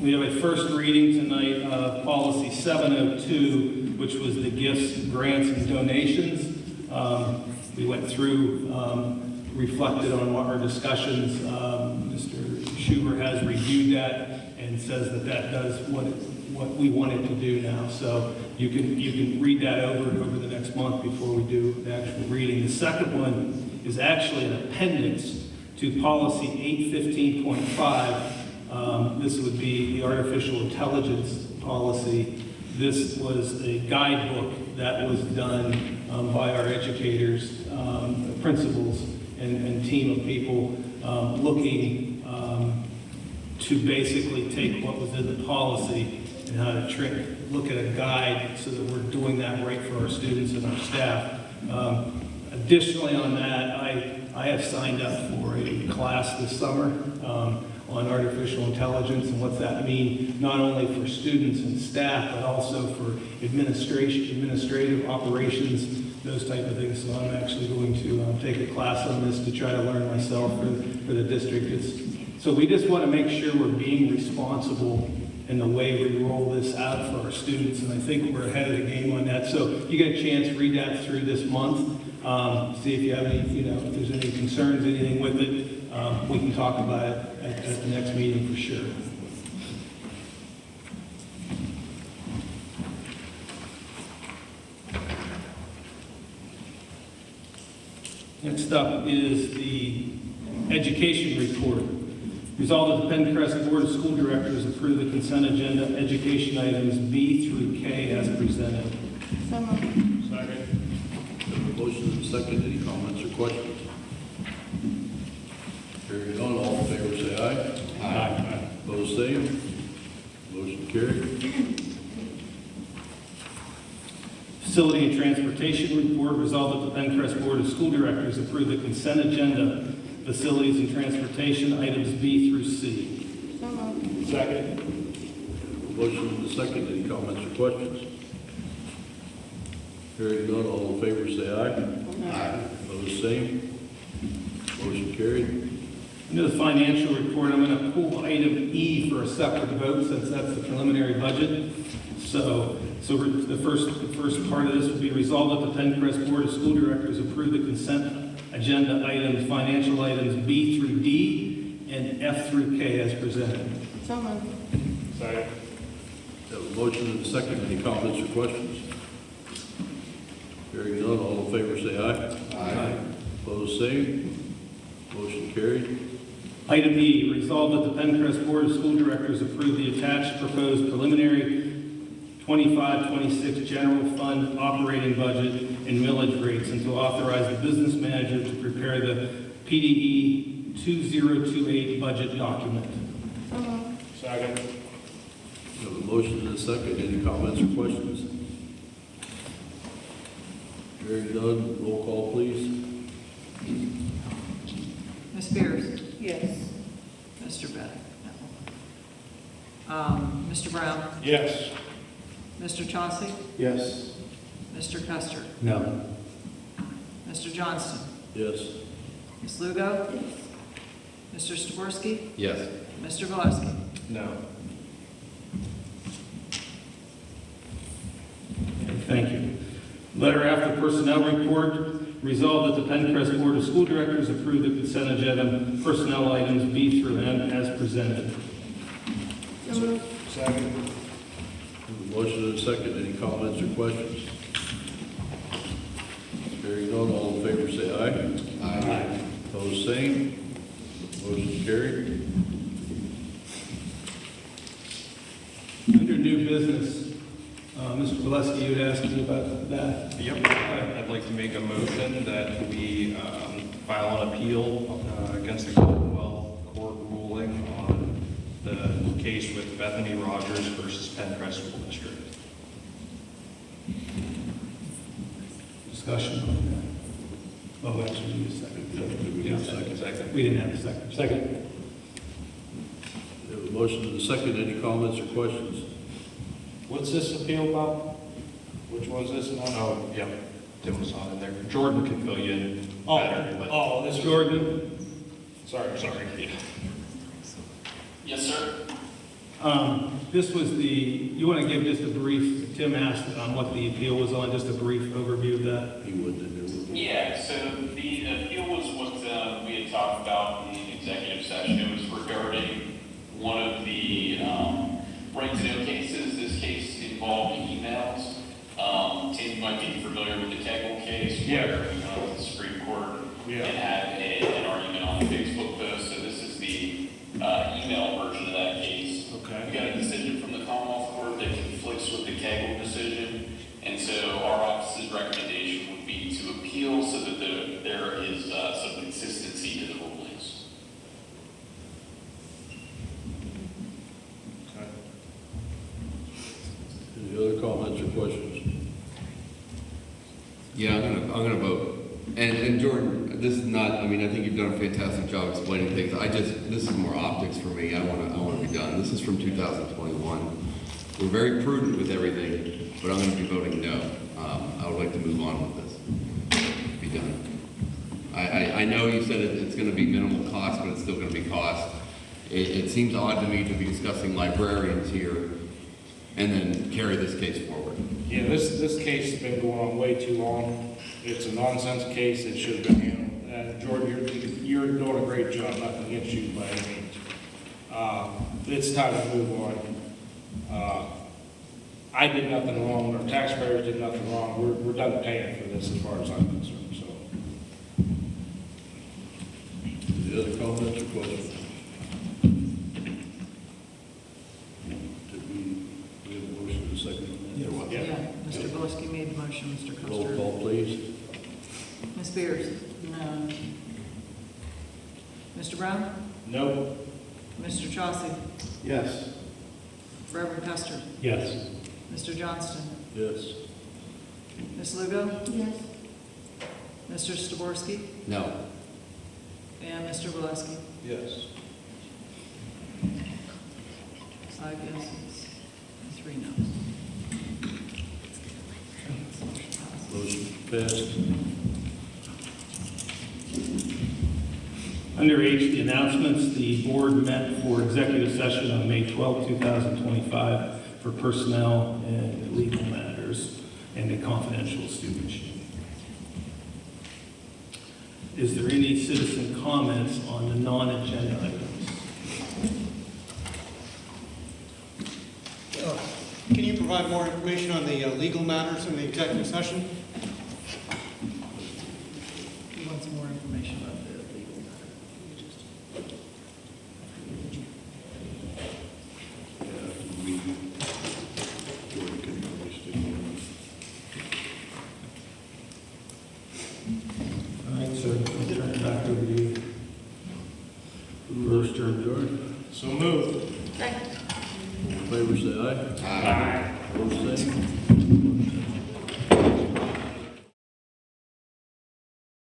We have a first reading tonight of policy 702, which was the gifts, grants, and donations. We went through, reflected on what our discussions. Mr. Schubert has reviewed that and says that that does what we want it to do now. So you can read that over the next month before we do the actual reading. The second one is actually an appendix to policy 815.5. This would be the artificial intelligence policy. This was a guidebook that was done by our educators, principals, and team of people looking to basically take what was in the policy and how to look at a guide so that we're doing that right for our students and our staff. Additionally on that, I have signed up for a class this summer on artificial intelligence and what's that mean, not only for students and staff, but also for administrative operations, those type of things. So I'm actually going to take a class on this to try to learn myself for the district. So we just want to make sure we're being responsible in the way we roll this out for our students, and I think we're ahead of the game on that. So you get a chance, read that through this month. See if you have any, if there's any concerns, anything with it. We can talk about it at the next meeting for sure. Next up is the education report. Resolved that the PENNCREST Board of School Directors approve the consent agenda education items B through K as presented. So moved. Second. Have a motion and second. Any comments or questions? Hearing none, all in favor say aye. Aye. Opposed, same. Motion carried. Facility and Transportation Report. Resolved that the PENNCREST Board of School Directors approve the consent agenda, facilities and transportation items B through C. So moved. Second. Have a motion and second. Any comments or questions? Hearing none, all in favor say aye. Aye. Opposed, same. Motion carried. Into the financial report, I'm going to pull item E for a separate vote since that's the preliminary budget. So the first part of this would be resolved that the PENNCREST Board of School Directors approve the consent agenda items, financial items B through D and F through K as presented. So moved. Second. Have a motion and a second. Any comments or questions? Hearing none, all in favor say aye. Aye. Opposed, same. Motion carried. Item E, resolved that the PENNCREST Board of School Directors approve the attached proposed preliminary 25-26 general fund operating budget and millage rates, and to authorize the business manager to prepare the PDE 2028 budget document. Second. We have a motion and a second. Any comments or questions? Hearing none, roll call, please. Ms. Spears? Yes. Mr. Bennett? No. Mr. Brown? Yes. Mr. Chauncey? Yes. Mr. Custer? No. Mr. Johnston? Yes. Ms. Lugo? Mr. Staworski? Yes. Mr. Valesky? No. Thank you. Letter after personnel report. Resolved that the PENNCREST Board of School Directors approve the consent agenda personnel items B through M as presented. Second. We have a motion and a second. Any comments or questions? Hearing none, all in favor say aye. Aye. Opposed, same. Motion carried. Under new business, Mr. Valesky, you had asked me about that. Yep. I'd like to make a motion that we file an appeal against the Commonwealth Court ruling on the case with Bethany Rogers versus PENNCREST School District. Discussion on that. Oh, actually, we need a second. We need a second. We didn't have a second. Second. We have a motion and a second. Any comments or questions? What's this appeal about? Which one's this one? Oh, yep. Tim was on in there. Jordan can fill you in better. But This is Jordan? Sorry. Yeah. Yes, sir. This was you want to give just a brief, Tim asked what the appeal was on, just a brief overview of that? He would do. Yeah, so the appeal was what we had talked about in the executive session. It was regarding one of the right-to-know cases. This case involved emails. Tim might be familiar with the Kegel case, where we went to the Supreme Court and had an argument on a Facebook post. So this is the email version of that case. Okay. We got a decision from the Commonwealth Court that conflicts with the Kegel decision, and so our office's recommendation would be to appeal so that there is some consistency to the rulings. Any other comments or questions? Yeah, I'm gonna vote. And Jordan, this is not, I mean, I think you've done a fantastic job explaining things. This is more optics for me. I wanna be done. This is from 2021. We're very prudent with everything, but I'm gonna be voting no. I would like to move on with this. Be done. I know you said it's gonna be minimal cost, but it's still gonna be cost. It seems odd to me to be discussing librarians here and then carry this case forward. Yeah, this case has been going on way too long. It's a nonsense case. It should have been handled. Jordan, you're doing a great job. Nothing against you by any means. It's time to move on. I did nothing wrong. Our taxpayers did nothing wrong. We're done paying for this as far as I'm concerned. So. Any other comments or questions? Did we have a motion and a second? Yeah. Mr. Valesky made the motion, Mr. Custer. Roll call, please. Ms. Spears? No. Mr. Brown? No. Mr. Chauncey? Yes. Reverend Custer? Yes. Mr. Johnston? Yes. Ms. Lugo? Yes. Mr. Staworski? No. And Mr. Valesky? Yes. 5 yeses and 3 noes. Motion passed. Under H, the announcements, the board met for executive session on May 12, 2025 for personnel and legal matters and a confidential student. Is there any citizen comments on the non-agenda items? Can you provide more information on the legal matters in the executive session? Who wants more information about the legal matter? Jordan can Motion to adjourn. So moved. All in favor, say aye. Aye. Opposed, same.